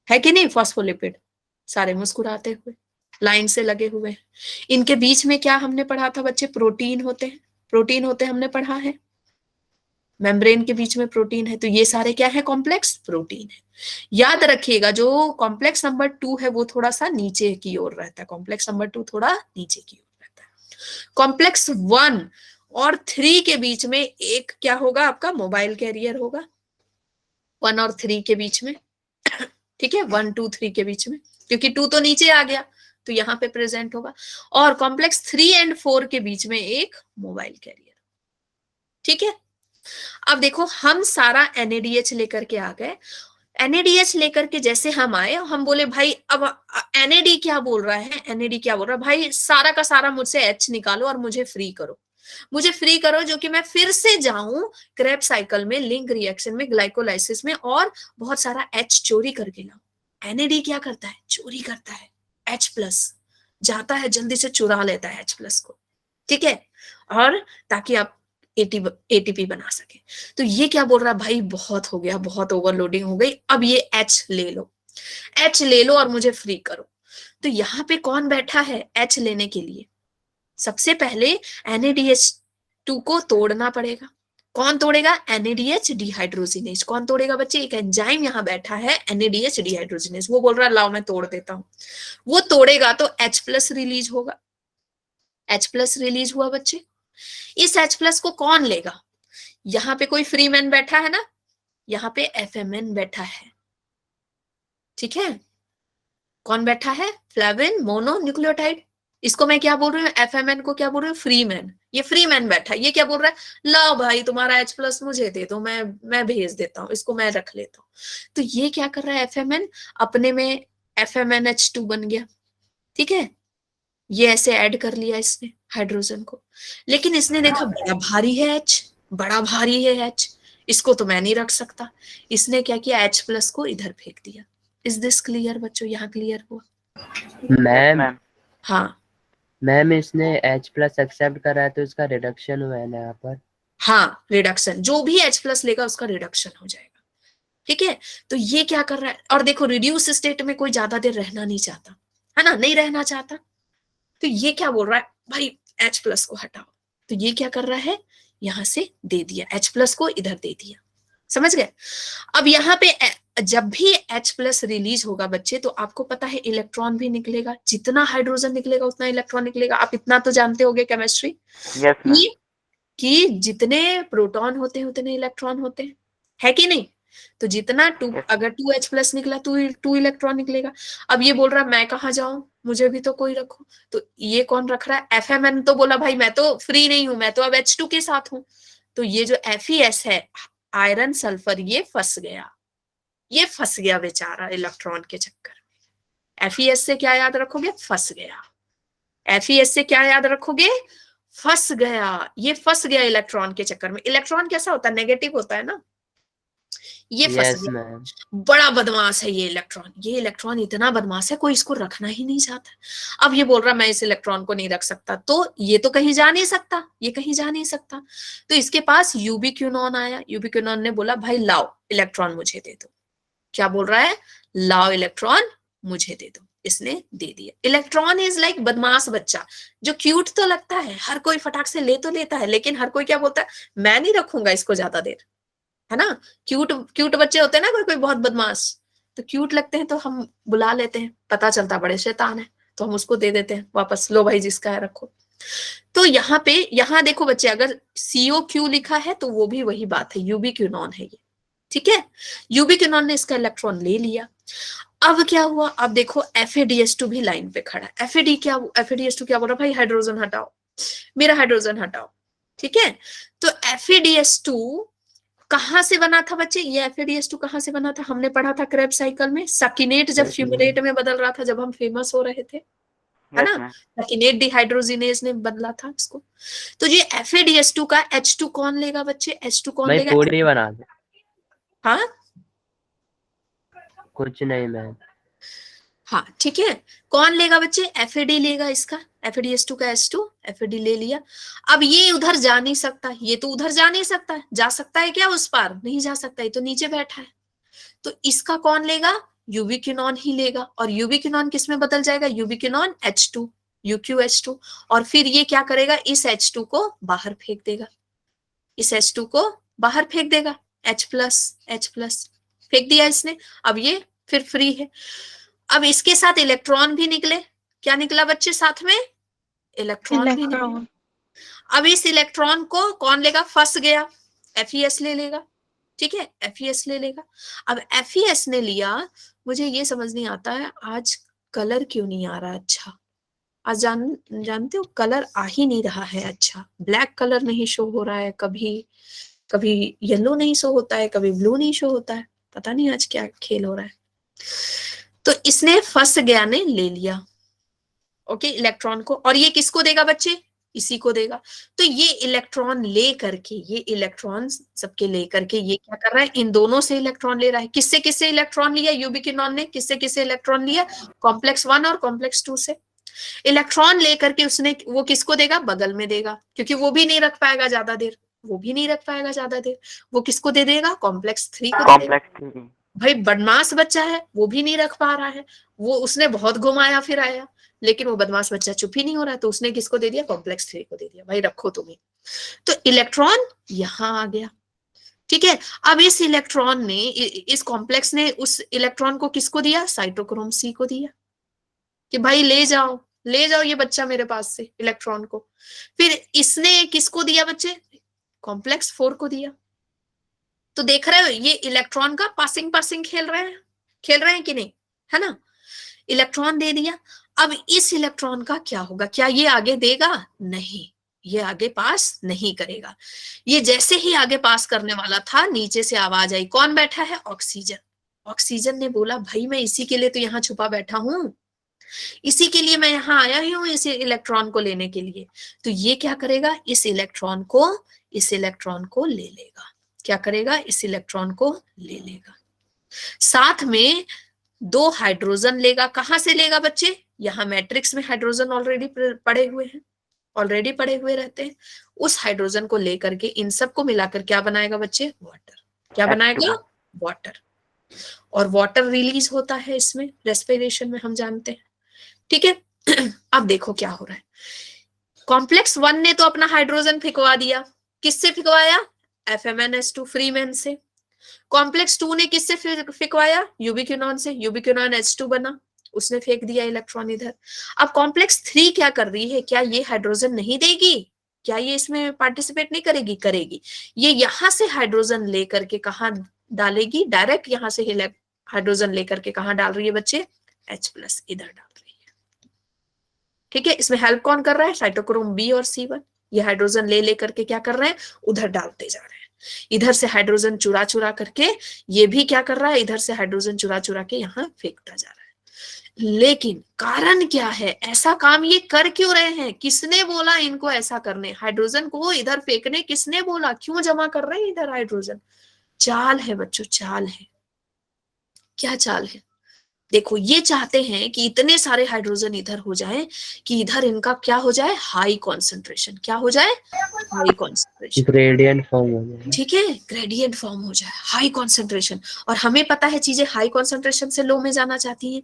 है कि नहीं, फॉस्फोलिपिड सारे मुस्कुराते हुए लाइन से लगे हुए हैं। इनके बीच में क्या हमने पढ़ा था बच्चे, प्रोटीन होते हैं, प्रोटीन होते हैं हमने पढ़ा है, मेम्ब्रेन के बीच में प्रोटीन है, तो ये सारे क्या है, कॉम्प्लेक्स प्रोटीन है। याद रखिएगा जो कॉम्प्लेक्स नंबर 2 है वो थोड़ा सा नीचे की ओर रहता है, कॉम्प्लेक्स नंबर 2 थोड़ा नीचे की ओर रहता है। कॉम्प्लेक्स 1 और 3 के बीच में एक क्या होगा, आपका मोबाइल कैरियर होगा, 1 और 3 के बीच में, ठीक है, 1 2 3 के बीच में, क्योंकि 2 तो नीचे आ गया तो यहाँ पे प्रेजेंट होगा। और कॉम्प्लेक्स 3 एंड 4 के बीच में एक मोबाइल कैरियर, ठीक है। अब देखो हम सारा NADH लेकर के आ गए। NADH लेकर के जैसे हम आए, हम बोले भाई अब NAD क्या बोल रहा है, NAD क्या बोल रहा है, भाई सारा का सारा मुझसे H निकालो और मुझे फ्री करो, मुझे फ्री करो, जो कि मैं फिर से जाऊं क्रेब्स साइकिल में, लिंक रिएक्शन में, ग्लाइकोलाइसिस में, और बहुत सारा H चोरी करके लाऊं। NAD क्या करता है, चोरी करता है H+, जाता है जल्दी से चुरा लेता है H+ को, ठीक है, और ताकि आप ATP बना सके। तो ये क्या बोल रहा है, भाई बहुत हो गया, बहुत ओवरलोडिंग हो गई, अब ये H ले लो, H ले लो और मुझे फ्री करो। तो यहाँ पे कौन बैठा है H लेने के लिए, सबसे पहले NADH2 को तोड़ना पड़ेगा। कौन तोड़ेगा, NADH डिहाइड्रोजिनेज। कौन तोड़ेगा बच्चे, एक एंजाइम यहाँ बैठा है NADH डिहाइड्रोजिनेज, वो बोल रहा है लाओ मैं तोड़ देता हूं। वो तोड़ेगा तो H+ रिलीज होगा, H+ रिलीज हुआ बच्चे। इस H+ को कौन लेगा, यहाँ पे कोई फ्री मैन बैठा है ना, यहाँ पे FMN बैठा है, ठीक है। कौन बैठा है, फ्लेविन मोनो न्यूक्लियोटाइड। इसको मैं क्या बोल रही हूँ, FMN को क्या बोल रही हूँ, फ्री मैन। ये फ्री मैन बैठा है, ये क्या बोल रहा है, लाओ भाई तुम्हारा H+ मुझे दे दो, मैं भेज देता हूँ, इसको मैं रख लेता हूँ। तो ये क्या कर रहा है FMN, अपने में FMNH2 बन गया, ठीक है। ये ऐसे ऐड कर लिया इसने हाइड्रोजन को, लेकिन इसने देखा बड़ा भारी है H, बड़ा भारी है H, इसको तो मैं नहीं रख सकता। इसने क्या किया, H+ को इधर फेंक दिया। इज दिस क्लियर बच्चों, यहाँ क्लियर हुआ? मैम हाँ मैम इसने H+ एक्सेप्ट करा है तो इसका रिडक्शन हुआ है ना यहाँ पर। हाँ, रिडक्शन, जो भी H+ लेगा उसका रिडक्शन हो जाएगा, ठीक है। तो ये क्या कर रहा है, और देखो रिड्यूस स्टेट में कोई ज्यादा देर रहना नहीं चाहता है ना, नहीं रहना चाहता। तो ये क्या बोल रहा है, भाई H+ को हटाओ। तो ये क्या कर रहा है, यहां से दे दिया H+ को, इधर दे दिया, समझ गए। अब यहाँ पे जब भी H+ रिलीज होगा बच्चे, तो आपको पता है इलेक्ट्रॉन भी निकलेगा, जितना हाइड्रोजन निकलेगा उतना इलेक्ट्रॉन निकलेगा। आप इतना तो जानते होगे केमिस्ट्री, कि जितने प्रोटॉन होते हैं उतने इलेक्ट्रॉन होते हैं, है कि नहीं। तो जितना अगर 2H+ निकला तो 2 इलेक्ट्रॉन निकलेगा। अब ये बोल रहा है मैं कहाँ जाऊं, मुझे भी तो कोई रखो। तो ये कौन रख रहा है, FMN तो बोला भाई मैं तो फ्री नहीं हूं, मैं तो अब H2 के साथ हूं। तो ये जो FeS है, आयरन सल्फर, ये फंस गया, ये फंस गया बेचारा इलेक्ट्रॉन के चक्कर में। FeS से क्या याद रखोगे, फंस गया। FeS से क्या याद रखोगे, फंस गया, ये फंस गया इलेक्ट्रॉन के चक्कर में। इलेक्ट्रॉन कैसा होता है, नेगेटिव होता है ना, ये फंस यस गया। मैम। बड़ा बदमाश है ये इलेक्ट्रॉन, ये इलेक्ट्रॉन इतना बदमाश है, कोई इसको रखना ही नहीं चाहता। अब ये बोल रहा मैं इस इलेक्ट्रॉन को नहीं रख सकता, तो ये तो कहीं जा नहीं सकता, ये कहीं जा नहीं सकता। तो इसके पास यूबिक्विनोन आया, यूबिक्विनोन ने बोला भाई लाओ इलेक्ट्रॉन मुझे दे दो। क्या बोल रहा है, लाओ इलेक्ट्रॉन मुझे दे दो। इसने दे दिया। इलेक्ट्रॉन इज लाइक बदमाश बच्चा, जो क्यूट तो लगता है, हर कोई फटाक से ले तो लेता है, लेकिन हर कोई क्या बोलता है, मैं नहीं रखूंगा इसको ज्यादा देर, है ना। क्यूट क्यूट बच्चे होते हैं ना, कोई कोई बहुत बदमाश, तो क्यूट लगते हैं तो हम बुला लेते हैं, पता चलता बड़े शैतान है तो हम उसको दे देते हैं वापस, लो भाई जिसका है रखो। तो यहाँ पे, यहाँ देखो बच्चे, अगर COQ लिखा है तो वो भी वही बात है, यूबिक्विनोन है ये, ठीक है। यूबिक्विनोन ने इसका इलेक्ट्रॉन ले लिया। अब क्या हुआ, अब देखो FADH2 भी लाइन पे खड़ा है। FADH2 क्या बोल रहा है, भाई हाइड्रोजन हटाओ, मेरा हाइड्रोजन हटाओ, ठीक है। तो FADH2 कहां से बना था बच्चे, ये FADH2 कहां से बना था, हमने पढ़ा था क्रेब्स साइकिल में, सकिनेट जब फ्यूमेरेट में बदल रहा था, जब हम फेमस हो रहे थे, है ना, सकिनेट डिहाइड्रोजिनेज ने बदला था इसको। तो ये FADH2 का H2 कौन लेगा बच्चे, H2 कौन लेगा, पूरी बना दे। हाँ कुछ नहीं मैम। हाँ ठीक है, कौन लेगा बच्चे, FAD लेगा इसका, FADH2 का H2, FAD ले लिया। अब ये उधर जा नहीं सकता, ये तो उधर जा नहीं सकता, जा सकता है क्या उस पार, नहीं जा सकता, ये तो नीचे बैठा है। तो इसका कौन लेगा, यूबिक्विनोन ही लेगा, और यूबिक्विनोन किस में बदल जाएगा, यूबिक्विनोन H2, UQH2। और फिर ये क्या करेगा, इस H2 को बाहर फेंक देगा, इस H2 को बाहर फेंक देगा, H+ फेंक दिया इसने। अब ये फिर फ्री है। अब इसके साथ इलेक्ट्रॉन भी निकले, क्या निकला बच्चे साथ में, इलेक्ट्रॉन भी निकले। अब इस इलेक्ट्रॉन को कौन लेगा, फंस गया, FeS ले लेगा, ठीक है, FeS ले लेगा। अब FeS ने लिया, मुझे ये समझ नहीं आता है आज कलर क्यों नहीं आ रहा अच्छा। आज जानते हो कलर आ ही नहीं रहा है अच्छा, ब्लैक कलर नहीं शो हो रहा है, कभी कभी येलो नहीं शो होता है, कभी ब्लू नहीं शो होता है, पता नहीं आज क्या खेल हो रहा है। तो इसने फंस गया ने ले लिया, ओके, इलेक्ट्रॉन को, और ये किसको देगा बच्चे, इसी को देगा। तो ये इलेक्ट्रॉन ले करके, ये इलेक्ट्रॉन सबके ले करके ये क्या कर रहा है, इन दोनों से इलेक्ट्रॉन ले रहा है। किससे किससे इलेक्ट्रॉन लिया, यूबिक्विनोन ने किससे किससे इलेक्ट्रॉन लिया, कॉम्प्लेक्स 1 और कॉम्प्लेक्स 2 से इलेक्ट्रॉन लेकर के उसने वो किसको देगा, बगल में देगा, क्योंकि वो भी नहीं रख पाएगा ज्यादा देर, वो भी नहीं रख पाएगा ज्यादा देर, वो किसको दे देगा, कॉम्प्लेक्स 3 को दे देगा। कॉम्प्लेक्स 3। भाई बदमाश बच्चा है, वो भी नहीं रख पा रहा है, वो उसने बहुत घुमाया फिर आया, लेकिन वो बदमाश बच्चा चुप ही नहीं हो रहा है, तो उसने किसको दे दिया, कॉम्प्लेक्स 3 को दे दिया, भाई रखो तुम्हें। तो इलेक्ट्रॉन यहां आ गया, ठीक है। अब इस इलेक्ट्रॉन ने, इस कॉम्प्लेक्स ने उस इलेक्ट्रॉन को किसको दिया, साइटोक्रोम C को दिया, कि भाई ले जाओ ले जाओ ये बच्चा मेरे पास से इलेक्ट्रॉन को। फिर इसने किसको दिया बच्चे, कॉम्प्लेक्स 4 को दिया। तो देख रहे हो ये इलेक्ट्रॉन का पासिंग पासिंग खेल रहे हैं कि नहीं, है ना। इलेक्ट्रॉन दे दिया, अब इस इलेक्ट्रॉन का क्या होगा, क्या ये आगे देगा, नहीं, ये आगे पास नहीं करेगा। ये जैसे ही आगे पास करने वाला था, नीचे से आवाज आई, कौन बैठा है, ऑक्सीजन। ऑक्सीजन ने बोला भाई मैं इसी के लिए तो यहाँ छुपा बैठा हूं, इसी के लिए मैं यहाँ आया ही हूँ, इस इलेक्ट्रॉन को लेने के लिए। तो ये क्या करेगा, इस इलेक्ट्रॉन को ले लेगा, क्या करेगा, इस इलेक्ट्रॉन को ले लेगा, साथ में 2 हाइड्रोजन लेगा। कहां से लेगा बच्चे, यहाँ मैट्रिक्स में हाइड्रोजन ऑलरेडी पड़े हुए हैं, ऑलरेडी पड़े हुए रहते हैं, उस हाइड्रोजन को लेकर के इन सबको मिलाकर क्या बनाएगा बच्चे, वाटर। क्या बनाएगा, वाटर। और वाटर रिलीज होता है इसमें, रेस्पिरेशन में, हम जानते हैं, ठीक है। अब देखो क्या हो रहा है, कॉम्प्लेक्स 1 ने तो अपना हाइड्रोजन फिकवा दिया, किससे फिकवाया, FMnS2 फ्री मैन से। कॉम्प्लेक्स 2 ने किससे फिकवाया, यूबिक्विनोन से, यूबिक्विनोन H2 बना, उसने फेंक दिया इलेक्ट्रॉन इधर। अब कॉम्प्लेक्स 3 क्या कर रही है, क्या ये हाइड्रोजन नहीं देगी, क्या ये इसमें पार्टिसिपेट नहीं करेगी, करेगी। ये यहां से हाइड्रोजन लेकर के कहां डालेगी, डायरेक्ट यहां से हाइड्रोजन लेकर के कहां डाल रही है बच्चे, H+ इधर डाल रही है, ठीक है। इसमें हेल्प कौन कर रहा है, साइटोक्रोम B और C1, ये हाइड्रोजन ले लेकर के क्या कर रहे हैं, उधर डालते जा रहे हैं। इधर से हाइड्रोजन चुरा चुरा करके ये भी क्या कर रहा है, इधर से हाइड्रोजन चुरा चुरा के यहाँ फेंकता जा रहा है। लेकिन कारण क्या है, ऐसा काम ये कर क्यों रहे हैं, किसने बोला इनको ऐसा करने, हाइड्रोजन को इधर फेंकने किसने बोला, क्यों जमा कर रहे हैं इधर हाइड्रोजन, चाल है बच्चों, चाल है। क्या चाल है, देखो ये चाहते हैं कि इतने सारे हाइड्रोजन इधर हो जाए कि इधर इनका क्या हो जाए, हाई कॉन्सेंट्रेशन, क्या हो जाए, हाई कॉन्सेंट्रेशन, ग्रेडियंट फॉर्म हो जाए, ठीक है, ग्रेडियंट फॉर्म हो जाए, हाई कॉन्सेंट्रेशन। और हमें पता है चीजें हाई कॉन्सेंट्रेशन से लो में जाना चाहती हैं,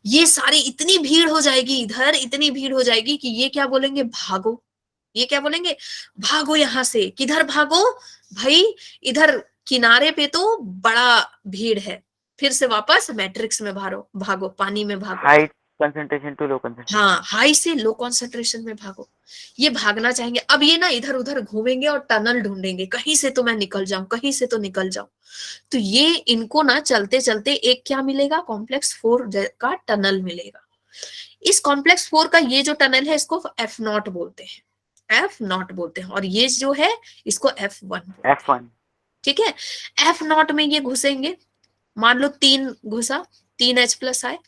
ये सारी इतनी भीड़ हो जाएगी इधर, इतनी भीड़ हो जाएगी कि ये क्या बोलेंगे, भागो, ये क्या बोलेंगे, भागो यहां से, किधर भागो भाई, इधर किनारे पे तो बड़ा भीड़ है, फिर से वापस मैट्रिक्स में भागो, पानी में भागो, high concentration to low concentration, हाँ, हाई से लो कॉन्सेंट्रेशन में भागो। ये भागना चाहेंगे, अब ये ना इधर उधर घूमेंगे और टनल ढूंढेंगे, कहीं से तो मैं निकल जाऊं, कहीं से तो निकल जाऊं। तो ये इनको ना चलते चलते एक क्या मिलेगा, कॉम्प्लेक्स 4 का टनल मिलेगा। इस कॉम्प्लेक्स 4 का ये जो टनल है इसको F0 बोलते हैं, F0 बोलते हैं, और ये जो है इसको F1, ठीक है। F0 में ये घुसेंगे, मान लो 3 घुसा, 3 H+ आए,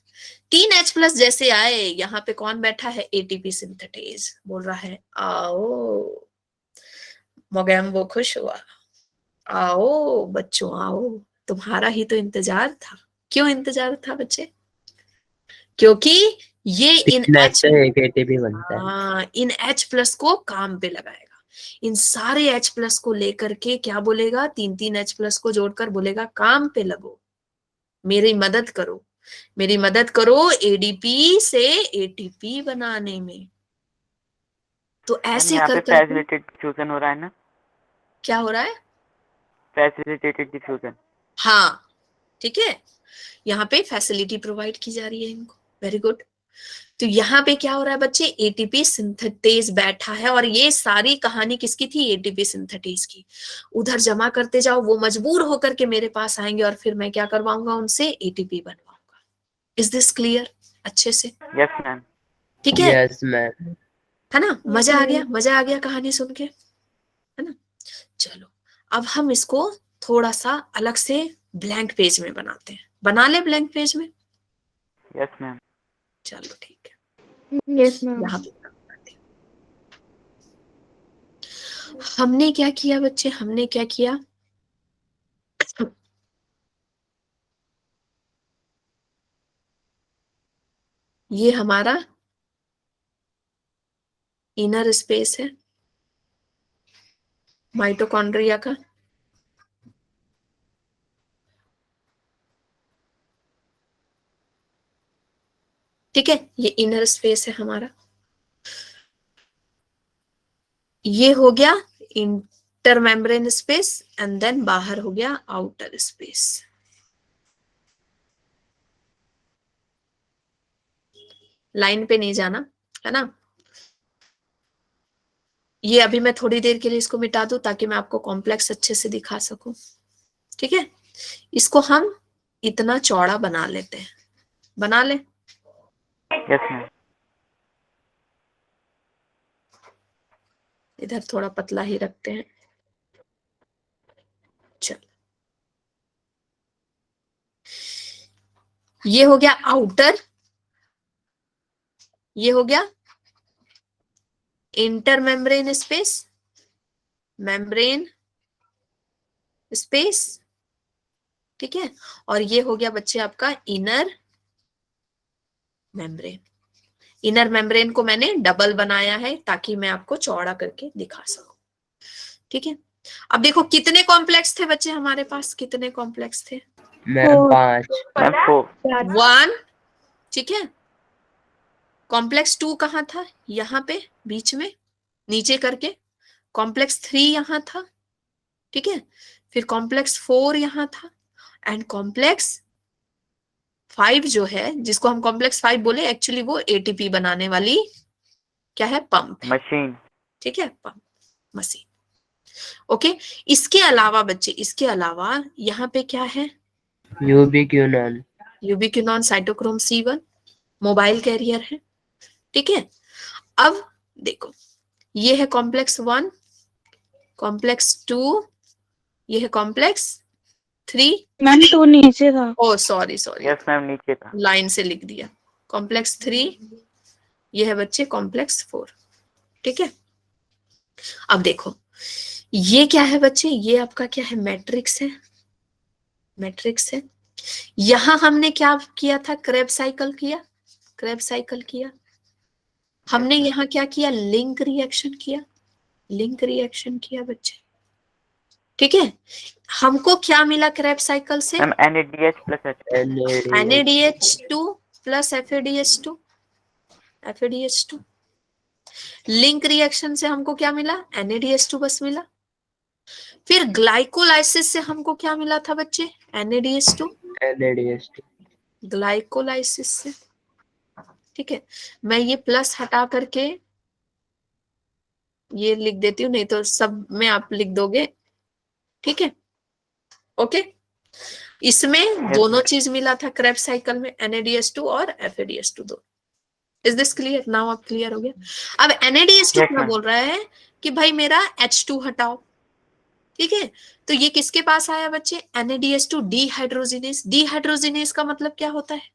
3 H+ जैसे आए, यहाँ पे कौन बैठा है, ATP सिंथेटेज बोल रहा है आओ, मोगेम्बो खुश हुआ, आओ बच्चों आओ, तुम्हारा ही तो इंतजार था। क्यों इंतजार था बच्चे, क्योंकि ये इन H, एक ATP बनता है, हाँ, इन H+ को काम पे लगाएगा, इन सारे H+ को लेकर के क्या बोलेगा, 3 H+ को जोड़कर बोलेगा काम पे लगो, मेरी मदद करो, मेरी मदद करो ADP से ATP बनाने में। तो ऐसे यहाँ कर पे कर फैसिलिटेटेड डिफ्यूजन हो रहा है ना, क्या हो रहा है, फैसिलिटेटेड डिफ्यूजन, हाँ, ठीक है, यहाँ पे फैसिलिटी प्रोवाइड की जा रही है इनको, वेरी गुड। तो यहाँ पे क्या हो रहा है बच्चे, एटीपी सिंथेटेज बैठा है, और ये सारी कहानी किसकी थी, एटीपी सिंथेटेज की। उधर जमा करते जाओ, वो मजबूर होकर के मेरे पास आएंगे और फिर मैं क्या करवाऊंगा, उनसे एटीपी बनवाऊंगा। इज दिस क्लियर अच्छे से? Yes ma'am. ठीक है, यस मैम। है ना? मजा आ गया, मजा आ गया कहानी सुन के, है ना? चलो अब हम इसको थोड़ा सा अलग से ब्लैंक पेज में बनाते हैं। बना ले ब्लैंक पेज में? Yes ma'am. चलो ठीक है, Yes, ma'am. यहाँ पे हमने क्या किया बच्चे, हमने क्या किया, ये हमारा इनर स्पेस है माइटोकॉन्ड्रिया का। ठीक है, ये इनर स्पेस है हमारा। ये हो गया inter membrane space, and then बाहर हो गया आउटर स्पेस। लाइन पे नहीं जाना, है ना? ये अभी मैं थोड़ी देर के लिए इसको मिटा दूं ताकि मैं आपको कॉम्प्लेक्स अच्छे से दिखा सकूं। ठीक है, इसको हम इतना चौड़ा बना लेते हैं, बना ले। Yes ma'am. इधर थोड़ा पतला ही रखते हैं। चल, ये हो गया आउटर, ये हो गया inter membrane space, membrane space. ठीक है, और ये हो गया बच्चे आपका इनर मेम्ब्रेन। इनर मेम्ब्रेन को मैंने डबल बनाया है ताकि मैं आपको चौड़ा करके दिखा सकूं। ठीक है, अब देखो कितने कॉम्प्लेक्स थे बच्चे हमारे पास, कितने कॉम्प्लेक्स थे? मैम 5। मैम 4। 1। ठीक है, कॉम्प्लेक्स 2 कहाँ था, यहाँ पे बीच में नीचे करके। कॉम्प्लेक्स 3 यहाँ था। ठीक है, फिर कॉम्प्लेक्स 4 यहाँ था, एंड कॉम्प्लेक्स 5 जो है, जिसको हम कॉम्प्लेक्स 5 बोले, एक्चुअली वो एटीपी बनाने वाली क्या है, पंप है। मशीन। ठीक है, पंप मशीन। ओके, इसके अलावा बच्चे, इसके अलावा यहाँ पे क्या है, ubiquinone. Ubiquinone cytochrome C1 mobile carrier है। ठीक है, अब देखो ये है कॉम्प्लेक्स 1, कॉम्प्लेक्स 2, ये है कॉम्प्लेक्स 3। मैम 2 नीचे था। ओ सॉरी सॉरी, यस मैम, नीचे था। लाइन से लिख दिया। कॉम्प्लेक्स 3, ये है बच्चे कॉम्प्लेक्स 4। ठीक है, अब देखो ये क्या है बच्चे, ये आपका क्या है, मैट्रिक्स है, मैट्रिक्स है। यहां हमने क्या किया था, क्रेब साइकिल किया, क्रेब साइकिल किया। हमने यहाँ क्या किया, लिंक रिएक्शन किया, लिंक रिएक्शन किया बच्चे। ठीक है, हमको क्या मिला क्रेब साइकिल से, ma'am NADH plus H। NADH2 plus FADH2, FADH2। Link reaction से हमको क्या मिला, NADH2 बस मिला। फिर ग्लाइकोलाइसिस से हमको क्या मिला था बच्चे, NADH2, NADH2। ग्लाइकोलाइसिस से। ठीक है, मैं ये प्लस हटा करके ये लिख देती हूँ, नहीं तो सब में आप लिख दोगे। ठीक है, ओके, इसमें दोनों चीज मिला था क्रेब साइकिल में, NADH2 और FADH2 दो। Is this clear? नाउ आप क्लियर हो गया। अब NADH2 Yes, क्या ma'am. बोल रहा है कि भाई मेरा H2 हटाओ। ठीक है, तो ये किसके पास आया बच्चे, NADH2 डिहाइड्रोजिनेस। डिहाइड्रोजिनेस का मतलब क्या होता है,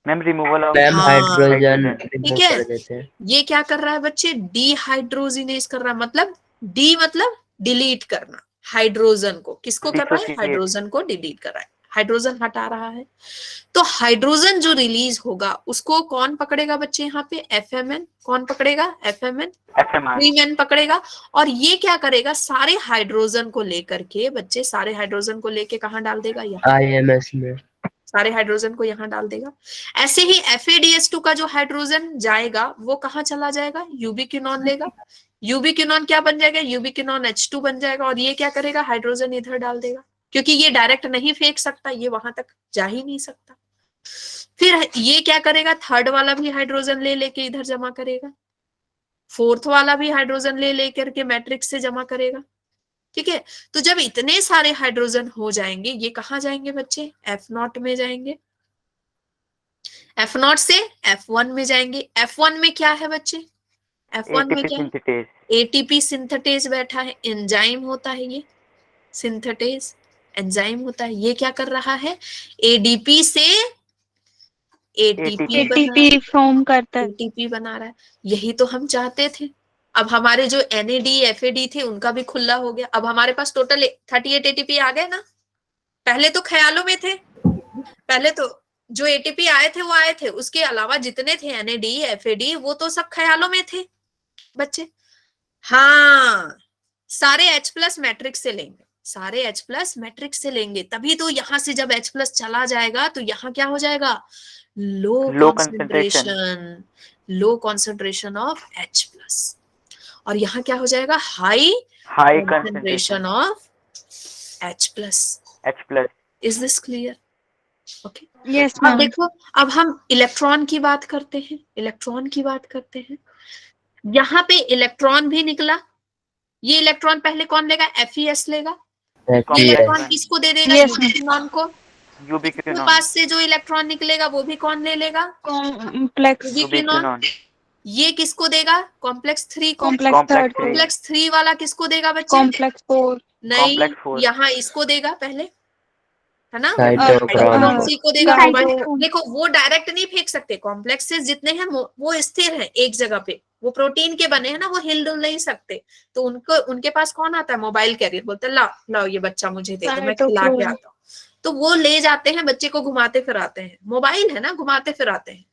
मैम रिमूवल ऑफ मैम हाँ, हाइड्रोजन हाइड्रोजन। रिमूव ठीक है, कर देते हैं। ये क्या कर रहा है बच्चे, डिहाइड्रोजिनेस कर रहा है। मतलब डी मतलब डिलीट करना, हाइड्रोजन को, किसको कर रहा है, Dissociate. हाइड्रोजन को डिलीट कर रहा है, हाइड्रोजन हटा रहा है। तो हाइड्रोजन जो रिलीज होगा उसको कौन पकड़ेगा बच्चे, यहाँ पे FMN। कौन पकड़ेगा, FMN, FMR। 3 पकड़ेगा। और ये क्या करेगा, सारे हाइड्रोजन को लेकर के बच्चे, सारे हाइड्रोजन को लेके कहाँ डाल देगा, यहाँ, IMS में। सारे हाइड्रोजन को यहाँ डाल देगा। ऐसे ही FADH2 का जो हाइड्रोजन जाएगा वो कहाँ चला जाएगा, यूबिक्विनोन लेगा। यूबिक्विनोन क्या बन जाएगा, यूबिक्विनोन H2 बन जाएगा। और ये क्या करेगा, हाइड्रोजन इधर डाल देगा, क्योंकि ये डायरेक्ट नहीं फेंक सकता, ये वहां तक जा ही नहीं सकता। फिर ये क्या करेगा, थर्ड वाला भी हाइड्रोजन ले लेके इधर जमा करेगा, फोर्थ वाला भी हाइड्रोजन ले लेकर के मैट्रिक्स से जमा करेगा। ठीक है, तो जब इतने सारे हाइड्रोजन हो जाएंगे, ये कहाँ जाएंगे बच्चे, F0 में जाएंगे, F0 से F1 में जाएंगे। F1 में क्या है बच्चे, F1 में एटीपी क्या है, सिंथेटेज। एटीपी सिंथेटेज बैठा है, एंजाइम होता है ये, सिंथेटेज एंजाइम होता है। ये क्या कर रहा है, एडीपी से एटीपी एटीपी फॉर्म करता है। एटीपी बना रहा है। यही तो हम चाहते थे। अब हमारे जो एनएडी एफएडी थे उनका भी खुला हो गया। अब हमारे पास टोटल 38 एटीपी आ गए ना। पहले तो ख्यालों में थे, पहले तो जो एटीपी आए थे वो आए थे, उसके अलावा जितने थे एनएडी एफएडी वो तो सब ख्यालों में थे बच्चे। हाँ, सारे H+ मैट्रिक्स से लेंगे, सारे H+ मैट्रिक्स से लेंगे, तभी तो यहां से जब H+ चला जाएगा तो यहाँ क्या हो जाएगा, low concentration, low concentration of H+, और यहाँ क्या हो जाएगा, high concentration of H+। Is this clear? Okay, yes अब मैम। देखो, अब हम इलेक्ट्रॉन की बात करते हैं, इलेक्ट्रॉन की बात करते हैं। यहाँ पे इलेक्ट्रॉन भी निकला, ये इलेक्ट्रॉन पहले कौन लेगा, FeS लेगा। ये इलेक्ट्रॉन किसको दे देगा, Yes, यूबिक्विनॉन को। इसके यूबिक्विनॉन। पास से जो इलेक्ट्रॉन निकलेगा वो भी कौन ले लेगा, कॉम्प्लेक्स यूबिक्विनॉन। ये किसको देगा, कॉम्प्लेक्स 3 को। कॉम्प्लेक्स थर्ड को, कॉम्प्लेक्स 3 वाला किसको देगा बच्चे, कॉम्प्लेक्स 4 नहीं, complex 4। यहाँ इसको देगा पहले, है ना, साइटोक्रोम हाइड्रोक्रोम C को देगा। साइटोक्रोम। देखो वो डायरेक्ट नहीं फेंक सकते, कॉम्प्लेक्सेस जितने हैं वो स्थिर हैं एक जगह पे, वो प्रोटीन के बने हैं ना, वो हिल डुल नहीं सकते। तो उनको, उनके पास कौन आता है, मोबाइल कैरियर, बोलते हैं लाओ लाओ ये बच्चा मुझे दे दो, मैं खिला के आता हूँ। तो वो ले जाते हैं, बच्चे को घुमाते फिराते हैं, मोबाइल है ना, घुमाते फिराते हैं,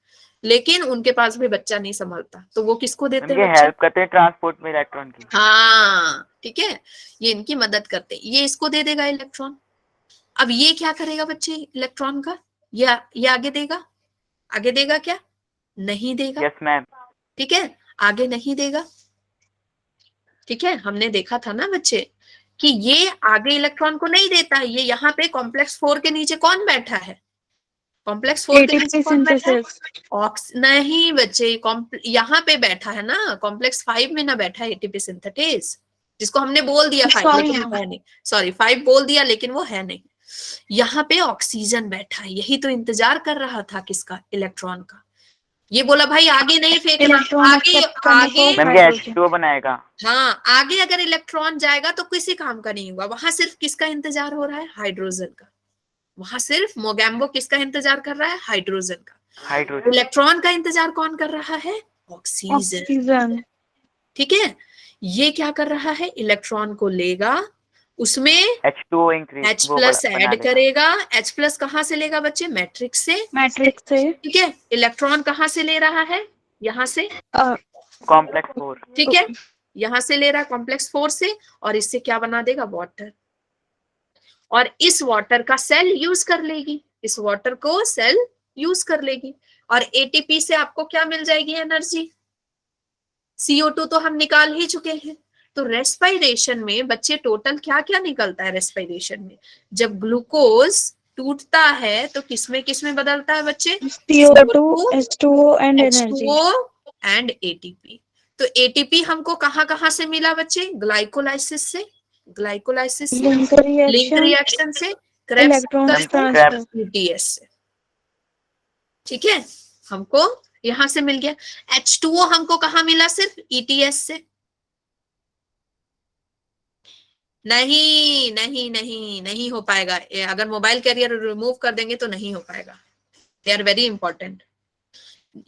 लेकिन उनके पास भी बच्चा नहीं संभलता, तो वो किसको देते हैं, हेल्प करते हैं ट्रांसपोर्ट में इलेक्ट्रॉन की। हाँ ठीक है, ये इनकी मदद करते हैं। ये इसको दे देगा इलेक्ट्रॉन। अब ये क्या करेगा बच्चे, इलेक्ट्रॉन का ये आगे देगा, आगे देगा क्या, नहीं देगा। Yes ma'am. ठीक है, आगे नहीं देगा। ठीक है, हमने देखा था ना बच्चे कि ये आगे इलेक्ट्रॉन को नहीं देता है। ये यहाँ पे कॉम्प्लेक्स 4 के नीचे कौन बैठा है, कॉम्प्लेक्स 4 के नीचे कौन बैठा है, नहीं बच्चे, यहाँ पे बैठा है ना, कॉम्प्लेक्स 5 में ना बैठा है एटीपी सिंथेटेज, जिसको हमने बोल दिया 5, लेकिन वो है नहीं, सॉरी 5 बोल दिया लेकिन वो है नहीं। यहाँ पे ऑक्सीजन बैठा है, यही तो इंतजार कर रहा था किसका, इलेक्ट्रॉन का। ये बोला भाई आगे नहीं फेंकना, आगे आगे H2O बनाएगा। हाँ, आगे अगर इलेक्ट्रॉन जाएगा तो किसी काम का नहीं होगा, वहां सिर्फ किसका इंतजार हो रहा है, हाइड्रोजन का। वहां सिर्फ मोगैम्बो किसका इंतजार कर रहा है, हाइड्रोजन का। इलेक्ट्रॉन का इंतजार कौन कर रहा है, ऑक्सीजन। ठीक है, ये क्या कर रहा है, इलेक्ट्रॉन को लेगा, उसमें H+ ऐड करेगा। H+ कहाँ से लेगा बच्चे, मैट्रिक्स से, मैट्रिक्स से। ठीक है, इलेक्ट्रॉन कहाँ से ले रहा है, यहाँ से, कॉम्प्लेक्स 4। ठीक है, यहाँ से ले रहा है कॉम्प्लेक्स 4 से, और इससे क्या बना देगा, वाटर। और इस वाटर का सेल यूज कर लेगी, इस वाटर को सेल यूज कर लेगी, और एटीपी से आपको क्या मिल जाएगी, एनर्जी। CO2 तो हम निकाल ही चुके हैं। तो रेस्पिरेशन में बच्चे टोटल क्या क्या निकलता है, रेस्पिरेशन में जब ग्लूकोज टूटता है तो किसमें बदलता है बच्चे, CO2, H2O and energy and ATP। तो ATP हमको कहाँ से मिला बच्चे, ग्लाइकोलाइसिस से, लिंक रिएक्शन से, ETS से। ठीक है, हमको यहां से मिल गया। H2O हमको कहाँ मिला, सिर्फ ETS से। नहीं हो पाएगा, अगर मोबाइल कैरियर रिमूव कर देंगे तो नहीं हो पाएगा। They are very important.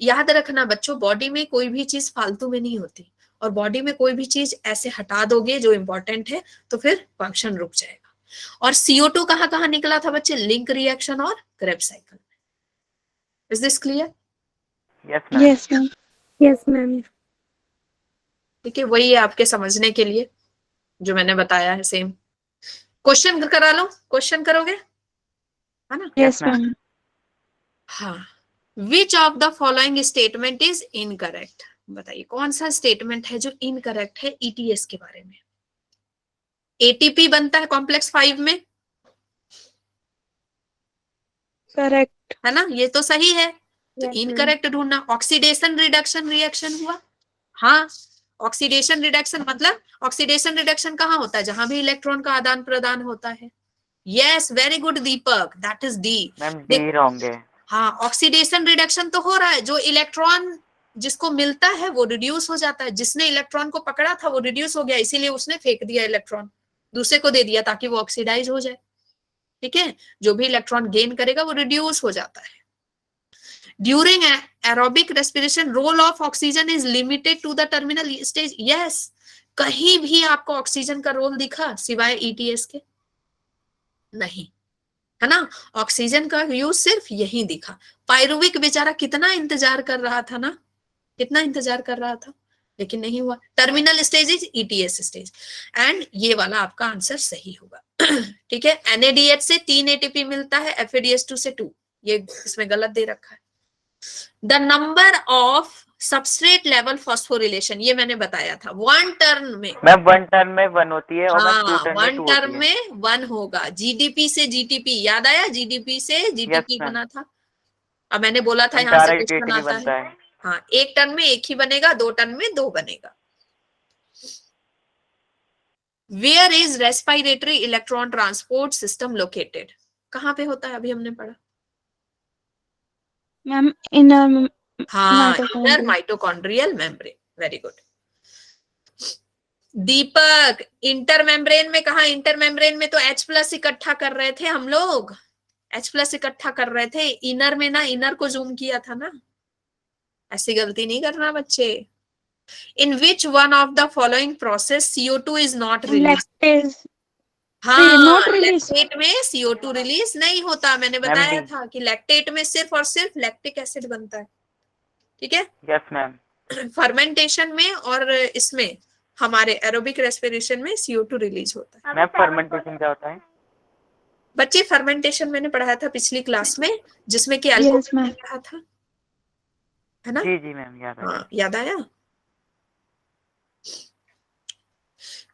याद रखना बच्चों, बॉडी में कोई भी चीज फालतू में नहीं होती, और बॉडी में कोई भी चीज ऐसे हटा दोगे जो इंपॉर्टेंट है तो फिर फंक्शन रुक जाएगा। और CO2 कहाँ निकला था बच्चे, लिंक रिएक्शन और क्रेब्स साइकिल में। Is this clear? Yes ma'am. ठीक है, वही है आपके समझने के लिए जो मैंने बताया है, सेम। क्वेश्चन करा लो, क्वेश्चन करोगे, है ना? Yes ma'am. हाँ, which of the following statement is incorrect, बताइए कौन सा स्टेटमेंट है जो इनकरेक्ट है ETS के बारे में। ATP बनता है कॉम्प्लेक्स 5 में, करेक्ट। Correct. है ना, ये तो सही है। तो Yes, ma'am. इनकरेक्ट ढूंढना। ऑक्सीडेशन रिडक्शन रिएक्शन हुआ, हाँ। ऑक्सीडेशन रिडक्शन मतलब ऑक्सीडेशन रिडक्शन कहाँ होता है, जहां भी इलेक्ट्रॉन का आदान प्रदान होता है। Yes, very good Deepak, that is D. Ma'am D wrong है। हाँ, ऑक्सीडेशन रिडक्शन तो हो रहा है, जो इलेक्ट्रॉन जिसको मिलता है वो रिड्यूस हो जाता है, जिसने इलेक्ट्रॉन को पकड़ा था वो रिड्यूस हो गया, इसीलिए उसने फेंक दिया इलेक्ट्रॉन, दूसरे को दे दिया ताकि वो ऑक्सीडाइज हो जाए। ठीक है, जो भी इलेक्ट्रॉन गेन करेगा वो रिड्यूस हो जाता है। During aerobic respiration role of oxygen is limited to the terminal stage. Yes, कहीं भी आपको ऑक्सीजन का रोल दिखा सिवाय ईटीएस के? नहीं, है ना। ऑक्सीजन का यूज सिर्फ यही दिखा। पायरुविक बेचारा कितना इंतजार कर रहा था ना, कितना इंतजार कर रहा था, लेकिन नहीं हुआ। Terminal stage is ETS stage, and ये वाला आपका आंसर सही होगा। ठीक है, NADH से 3 ATP मिलता है, FADH2 से 2, ये इसमें गलत दे रखा है। The number of substrate level phosphorylation, ये मैंने बताया था, 1 टर्न में। मैम 1 टर्न में 1 होती है और मैम 2 हाँ, टर्न में 2 1 टर्म होती है। में 1 होगा। GDP से GTP, याद आया, GDP से GTP Yes, ma'am. बना था। अब मैंने बोला था यहाँ चार से ATP क्वेश्चन आता बनता है। है। हाँ, 1 टर्न में 1 ही बनेगा, 2 टर्न में 2 बनेगा। Where is respiratory electron transport system located, कहाँ पे होता है, अभी हमने पढ़ा। Ma'am, inner हाँ, inner mitochondria. Mitochondrial membrane, very good. Deepak, inter membrane में कहा, इंटर मेम्ब्रेन में तो H+ इकट्ठा कर रहे थे हम लोग, H+ इकट्ठा कर रहे थे। इनर में ना, इनर को जूम किया था ना, ऐसी गलती नहीं करना बच्चे। In which one of the following process CO2 is not release? Lactase. हाँ, not released. लैक्टेट में CO2 रिलीज नहीं होता, मैंने बताया डी। था कि लैक्टेट में सिर्फ और सिर्फ लैक्टिक एसिड बनता है। ठीक है, यस मैम। फर्मेंटेशन में और इसमें हमारे एरोबिक रेस्पिरेशन में CO2 रिलीज होता है। मैम फर्मेंटेशन क्या होता है? बच्चे, फर्मेंटेशन मैंने पढ़ाया था पिछली क्लास में, जिसमें कि Yes, अल्कोहल ma'am. पढ़ा था, है ना। जी जी मैम, याद है। हाँ, याद आया।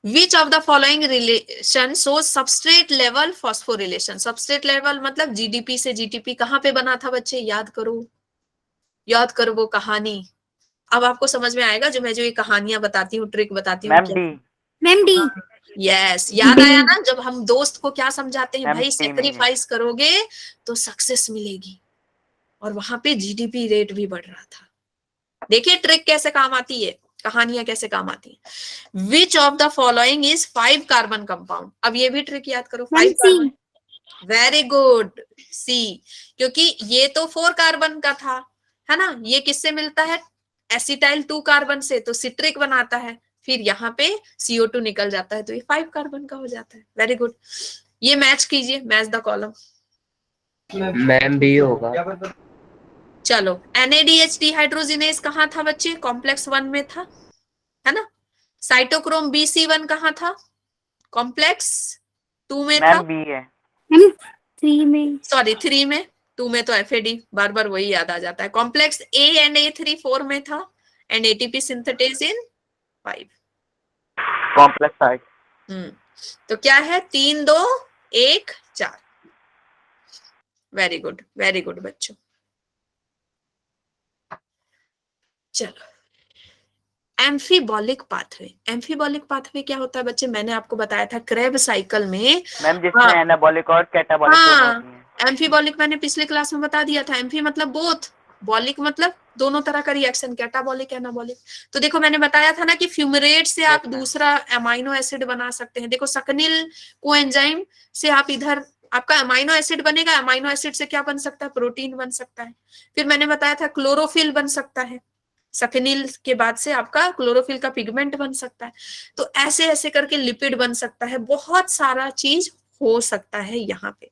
Which of the following relation shows substrate level phosphorylation? substrate level मतलब GDP से GTP कहाँ पे बना था बच्चे, याद करो, याद करो वो कहानी। अब आपको समझ में आएगा जो मैं जो ये कहानियां बताती हूँ, ट्रिक बताती हूँ। Ma'am D. Ma'am D. Yes, याद आया ना, जब हम दोस्त को क्या समझाते हैं, मैम, भाई टी में है। सेक्रीफाइस करोगे तो सक्सेस मिलेगी, और वहां पे GDP रेट भी बढ़ रहा था। देखिए ट्रिक कैसे काम आती है, कहानियां कैसे काम आती है। विच of the following is 5 carbon compound? अब ये भी ट्रिक याद करो, 5 कार्बन। वेरी गुड, C, क्योंकि ये तो 4 कार्बन का था, है ना। ये किससे मिलता है, एसिटाइल 2 कार्बन से, तो सिट्रिक बनाता है, फिर यहाँ पे CO2 निकल जाता है, तो ये 5 कार्बन का हो जाता है। वेरी गुड, ये मैच कीजिए, match the column. Ma'am B होगा। चलो, NADH डिहाइड्रोजिनेज कहाँ था बच्चे, कॉम्प्लेक्स 1 में था, है ना। साइटोक्रोम BC1 कहाँ था, कॉम्प्लेक्स 2 में था। मैम बी है। 3 में. सॉरी 3 में, 2 में तो FAD, बार बार वही याद आ जाता है। कॉम्प्लेक्स A एंड A3 4 में था, and ATP synthetase in 5। Complex 5। तो क्या है, 3 2 1 4। वेरी गुड, वेरी गुड बच्चों। चलो, एम्फीबॉलिक पाथवे। एम्फीबॉलिक पाथवे क्या होता है बच्चे, मैंने आपको बताया था क्रेब साइकिल में। मैम जिसमें हाँ। एनाबॉलिक और कैटाबॉलिक दोनों हाँ, होती हैं। एम्फीबॉलिक मैंने पिछले क्लास में बता दिया था। एम्फी मतलब बोथ, बॉलिक मतलब दोनों तरह का रिएक्शन, कैटाबॉलिक एनाबॉलिक। तो देखो मैंने बताया था ना कि फ्यूमरेट से आप Yes, ma'am. दूसरा अमाइनो एसिड बना सकते हैं। देखो सक्निल कोएंजाइम से आप इधर आपका अमाइनो एसिड बनेगा, अमाइनो एसिड से क्या बन सकता है, प्रोटीन बन सकता है। फिर मैंने बताया था क्लोरोफिल बन सकता है, सक्निल के बाद से आपका क्लोरोफिल का पिगमेंट बन सकता है। तो ऐसे ऐसे करके लिपिड बन सकता है, बहुत सारा चीज हो सकता है यहाँ पे।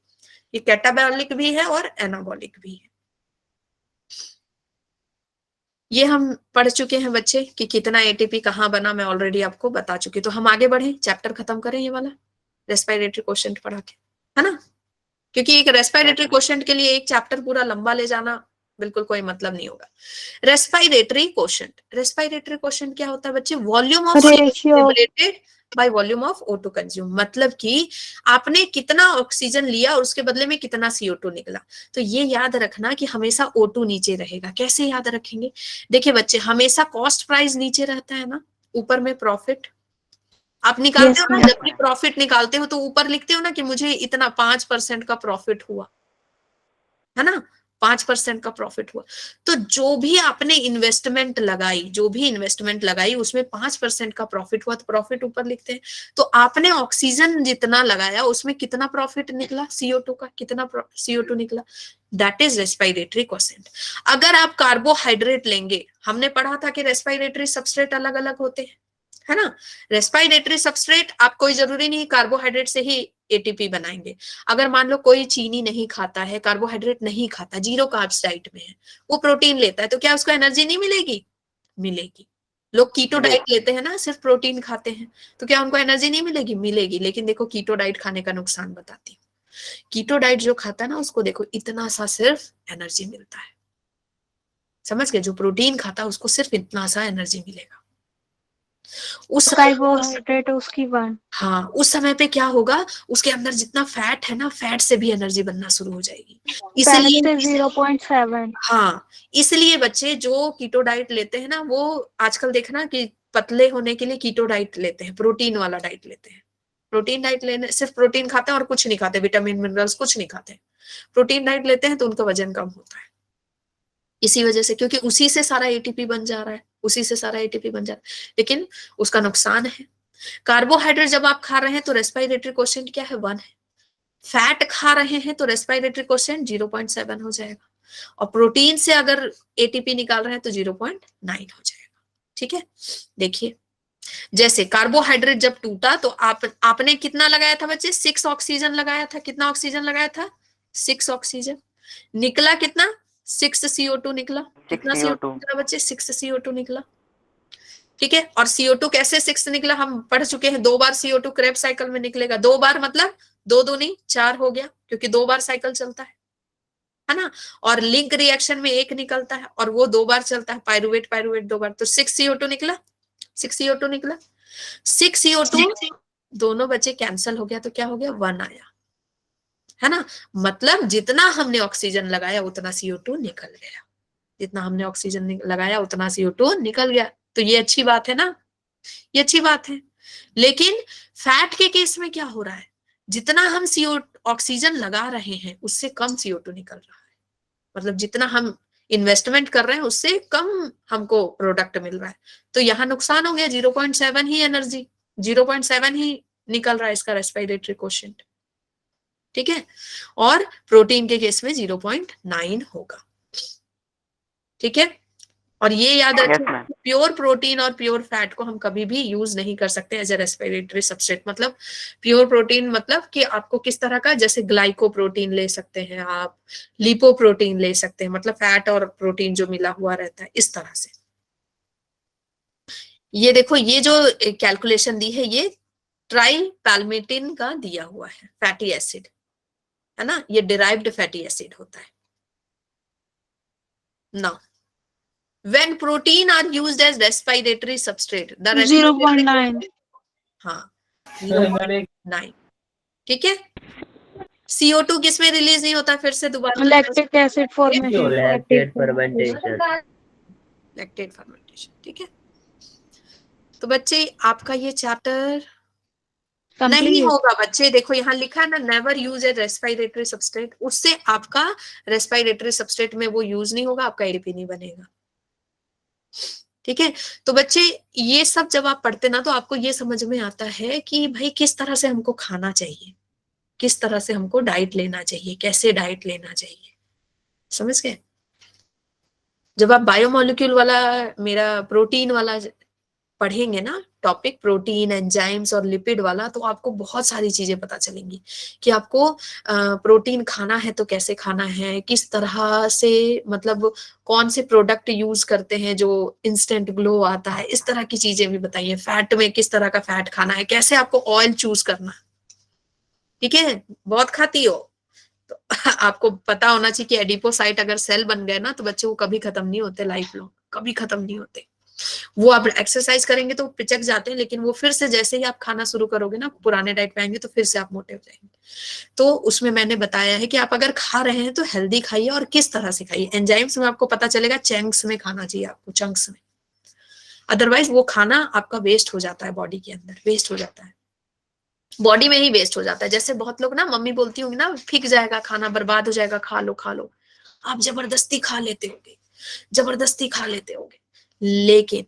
ये कैटाबॉलिक भी है और एनाबॉलिक भी है। ये हम पढ़ चुके हैं बच्चे कि कितना ATP कहाँ बना, मैं ऑलरेडी आपको बता चुकी। तो हम आगे बढ़े, चैप्टर खत्म करें ये वाला रेस्पिरेटरी क्वेश्चन पढ़ा के, है ना। क्योंकि एक रेस्पिरेटरी क्वेश्चन के लिए एक चैप्टर पूरा लंबा ले जाना बिल्कुल कोई मतलब नहीं होगा। रेस्पिरेटरी क्वेश्चन, रेस्पिरेटरी क्वेश्चन क्या होता है बच्चे, volume of Ratio. Stimulated by volume of O2 consume, मतलब कि आपने कितना ऑक्सीजन लिया और उसके बदले में कितना CO2 निकला। तो ये याद रखना कि हमेशा O2 नीचे रहेगा। कैसे याद रखेंगे? देखिए बच्चे, हमेशा कॉस्ट प्राइस नीचे रहता है ना, ऊपर में प्रॉफिट। आप निकालते Yes, हो ना, ma'am. जब भी प्रॉफिट निकालते हो तो ऊपर लिखते हो ना कि मुझे इतना 5% का प्रॉफिट हुआ, है ना, 5% का प्रॉफिट हुआ। तो जो भी आपने इन्वेस्टमेंट लगाई, जो भी इन्वेस्टमेंट लगाई उसमें 5% का प्रॉफिट हुआ तो प्रॉफिट ऊपर लिखते हैं। तो आपने ऑक्सीजन जितना लगाया उसमें कितना प्रॉफिट निकला, CO2 का कितना CO2 निकला, दैट इज रेस्पिरेटरी क्वोशिएंट। अगर आप कार्बोहाइड्रेट लेंगे, हमने पढ़ा था कि रेस्पिरेटरी सबस्ट्रेट अलग अलग होते हैं, है ना। रेस्पिरेटरी सबस्ट्रेट आप कोई जरूरी नहीं कार्बोहाइड्रेट से ही एटीपी बनाएंगे। अगर मान लो कोई चीनी नहीं खाता है, कार्बोहाइड्रेट नहीं खाता, जीरो कार्ब्स डाइट में है, वो प्रोटीन लेता है, तो क्या उसको एनर्जी नहीं मिलेगी? मिलेगी। लोग कीटो डाइट लेते हैं ना, सिर्फ प्रोटीन खाते हैं, तो क्या उनको एनर्जी नहीं मिलेगी? मिलेगी। लेकिन देखो कीटो डाइट खाने का नुकसान बताती हूँ। कीटो डाइट जो खाता है ना, उसको देखो इतना सा सिर्फ एनर्जी मिलता है, समझ गए। जो प्रोटीन खाता है उसको सिर्फ इतना सा एनर्जी मिलेगा। उस कार्बोहाइड्रेट उसकी वन। हाँ, उस समय पे क्या होगा, उसके अंदर जितना फैट है ना, फैट से भी एनर्जी बनना शुरू हो जाएगी। इसलिए फैट से 0.7। हाँ, इसलिए बच्चे जो कीटो डाइट लेते हैं ना, वो आजकल देखना कि पतले होने के लिए कीटो डाइट लेते हैं, प्रोटीन वाला डाइट लेते हैं। प्रोटीन डाइट लेने, सिर्फ प्रोटीन खाते हैं और कुछ नहीं खाते, विटामिन मिनरल्स कुछ नहीं खाते। प्रोटीन डाइट लेते हैं तो उनका वजन कम होता है, इसी वजह से, क्योंकि उसी से सारा एटीपी बन जा रहा है, उसी से सारा एटीपी बन जा रहा है। लेकिन उसका नुकसान है। कार्बोहाइड्रेट जब आप खा रहे हैं तो रेस्पिरेटरी क्वोशिएंट क्या है? 1 है। फैट खा रहे हैं तो रेस्पिरेटरी क्वोशिएंट 0.7 हो जाएगा, और प्रोटीन से अगर एटीपी निकाल रहे हैं तो 0.9 हो जाएगा। ठीक है, देखिए जैसे कार्बोहाइड्रेट जब टूटा तो आपने कितना लगाया था बच्चे? 6 ऑक्सीजन लगाया था। कितना ऑक्सीजन लगाया था? 6 ऑक्सीजन। निकला कितना? 6 CO2 निकला। कितना CO2 निकला बच्चे? 6 CO2 निकला। ठीक है, और CO2 कैसे 6 निकला हम पढ़ चुके हैं। 2 बार CO2 क्रेब साइकिल में निकलेगा। 2 बार मतलब 2 दूनी 4 हो गया, क्योंकि 2 बार साइकिल चलता है ना। और लिंक रिएक्शन में 1 निकलता है और वो 2 बार चलता है, पायरुवेट पायरुवेट 2 बार, तो 6 CO2 निकला। 6 CO2 निकला। 6 CO2 दोनों बच्चे कैंसिल हो गया, तो क्या हो गया? 1 आया, है ना। मतलब जितना हमने ऑक्सीजन लगाया उतना CO2 निकल गया, जितना हमने ऑक्सीजन लगाया उतना CO2 निकल गया। तो ये अच्छी बात है ना, ये अच्छी बात है। लेकिन फैट के केस में क्या हो रहा है? जितना हम ऑक्सीजन लगा रहे हैं उससे कम CO2 निकल रहा है, मतलब जितना हम इन्वेस्टमेंट कर रहे हैं उससे कम हमको प्रोडक्ट मिल रहा है। तो यहाँ नुकसान हो गया, 0.7 ही एनर्जी, 0.7 ही निकल रहा है इसका रेस्पिरेटरी क्वोशिएंट। ठीक है, और प्रोटीन के केस में 0.9 होगा। ठीक है, और ये याद रखें, प्योर प्रोटीन और प्योर फैट को हम कभी भी यूज नहीं कर सकते एज ए रेस्पिरेटरी सबस्ट्रेट। मतलब प्योर प्रोटीन मतलब कि आपको किस तरह का, जैसे ग्लाइकोप्रोटीन ले सकते हैं आप, लिपोप्रोटीन ले सकते हैं, मतलब फैट और प्रोटीन जो मिला हुआ रहता है, इस तरह से। ये देखो, ये जो कैलकुलेशन दी है ये ट्राइपैल्मिटिन का दिया हुआ है, फैटी एसिड, है ना, ये डिराइव्ड फैटी एसिड होता है। Now when protein are used as respiratory substrate, the 0.9। हाँ 0.9। ठीक है, CO2 किसमें रिलीज नहीं होता? फिर से दोबारा, lactic acid formation. Lactate fermentation. Lactate fermentation. ठीक है, तो बच्चे आपका ये चैप्टर नहीं होगा बच्चे। देखो यहाँ लिखा है ना, नेवर यूज ए रेस्पिरेटरी सबस्ट्रेट, उससे आपका रेस्पिरेटरी सबस्ट्रेट में वो यूज नहीं होगा, आपका एटीपी नहीं बनेगा। ठीक है, तो बच्चे ये सब जब आप पढ़ते ना तो आपको ये समझ में आता है कि भाई किस तरह से हमको खाना चाहिए, किस तरह से हमको डाइट लेना चाहिए, कैसे डाइट लेना चाहिए, समझ गए। जब आप बायोमोलिक्यूल वाला, मेरा प्रोटीन वाला पढ़ेंगे ना टॉपिक, प्रोटीन, एंजाइम्स और लिपिड वाला, तो आपको बहुत सारी चीजें पता चलेंगी कि आपको प्रोटीन खाना है तो कैसे खाना है, किस तरह से, मतलब कौन से प्रोडक्ट यूज करते हैं जो इंस्टेंट ग्लो आता है, इस तरह की चीजें भी बताइए। फैट में किस तरह का फैट खाना है, कैसे आपको ऑयल चूज करना है। ठीक है, बहुत खाती हो तो आपको पता होना चाहिए कि एडिपोसाइट अगर सेल बन गए ना तो बच्चे वो कभी खत्म नहीं होते, लाइफ लॉन्ग कभी खत्म नहीं होते। वो आप एक्सरसाइज करेंगे तो पिचक जाते हैं, लेकिन वो फिर से जैसे ही आप खाना शुरू करोगे ना, पुराने डाइट पे आएंगे तो फिर से आप मोटे हो जाएंगे। तो उसमें मैंने बताया है कि आप अगर खा रहे हैं तो हेल्दी खाइए, और किस तरह से खाइए। एंजाइम्स में आपको पता चलेगा, चंक्स में खाना चाहिए आपको, चंक्स में, अदरवाइज वो खाना आपका वेस्ट हो जाता है, बॉडी के अंदर वेस्ट हो जाता है, बॉडी में ही वेस्ट हो जाता है। जैसे बहुत लोग ना, मम्मी बोलती होंगी ना, फिक जाएगा खाना, बर्बाद हो जाएगा, खा लो खा लो, आप जबरदस्ती खा लेते होगे, जबरदस्ती खा लेते होगे, लेकिन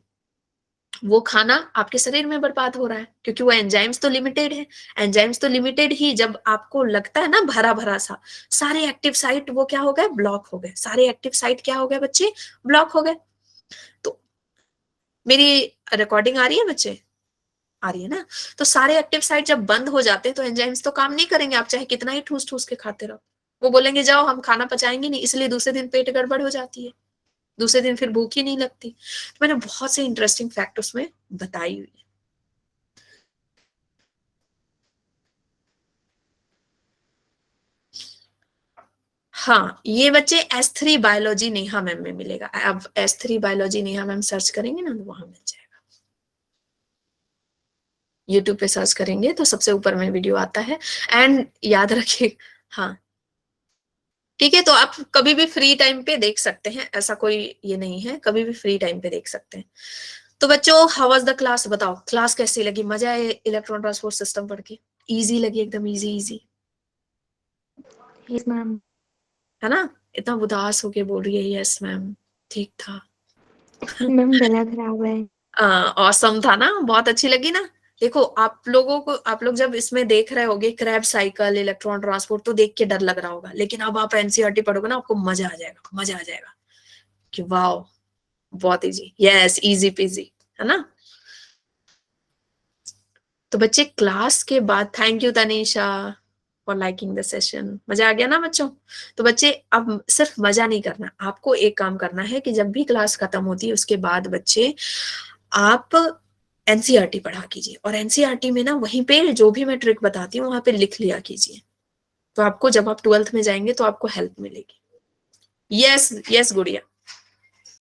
वो खाना आपके शरीर में बर्बाद हो रहा है, क्योंकि वो एंजाइम्स तो लिमिटेड है। एंजाइम्स तो लिमिटेड ही, जब आपको लगता है ना भरा भरा सा, सारे एक्टिव साइट वो क्या हो गए, ब्लॉक हो गए, सारे एक्टिव साइट क्या हो गए बच्चे, ब्लॉक हो गए। तो मेरी रिकॉर्डिंग आ रही है बच्चे, आ रही है ना? तो सारे एक्टिव साइट जब बंद हो जाते हैं तो एंजाइम्स तो काम नहीं करेंगे, आप चाहे कितना ही ठूस ठूस के खाते रहो, वो बोलेंगे जाओ हम खाना पचाएंगे नहीं, इसलिए दूसरे दिन पेट गड़बड़ हो जाती है, दूसरे दिन फिर भूख ही नहीं लगती। तो मैंने बहुत से इंटरेस्टिंग फैक्ट उसमें बताई हुई है। हाँ, ये बच्चे S3 बायोलॉजी नेहा मैम में मिलेगा। अब S3 biology Neha ma'am search करेंगे ना तो वहां मिल जाएगा, यूट्यूब पे सर्च करेंगे तो सबसे ऊपर में वीडियो आता है। एंड याद रखिए, हाँ ठीक है, तो आप कभी भी फ्री टाइम पे देख सकते हैं, ऐसा कोई ये नहीं है, कभी भी फ्री टाइम पे देख सकते हैं। तो बच्चों, हाउ वाज द क्लास, बताओ क्लास कैसी लगी, मजा आया इलेक्ट्रॉन ट्रांसपोर्ट सिस्टम पढ़ के? इजी लगी, एकदम इजी इजी, यस मैम। है ना? इतना उदास होके बोल रही है यस मैम, ठीक था। मैम गला खराब है। ऑसम था ना, बहुत अच्छी लगी ना? देखो आप लोगों को, आप लोग जब इसमें देख रहे होगे क्रैब साइकिल, इलेक्ट्रॉन ट्रांसपोर्ट, तो देख के डर लग रहा होगा, लेकिन अब आप एनसीईआरटी पढ़ोगे ना, आपको मजा आ जाएगा, मजा आ जाएगा कि वाओ बहुत इजी, यस इजी पीजी, है ना? तो बच्चे क्लास के बाद, thank you Tanisha for liking the session, मजा आ गया ना बच्चों? तो बच्चे अब सिर्फ मजा नहीं करना, आपको एक काम करना है कि जब भी क्लास खत्म होती है उसके बाद बच्चे आप एनसीईआरटी पढ़ा कीजिए, और एनसीईआरटी में ना वहीं पे जो भी मैं ट्रिक बताती हूँ वहां पे लिख लिया कीजिए, तो आपको जब आप 12th में जाएंगे तो आपको हेल्प मिलेगी। यस यस गुड़िया,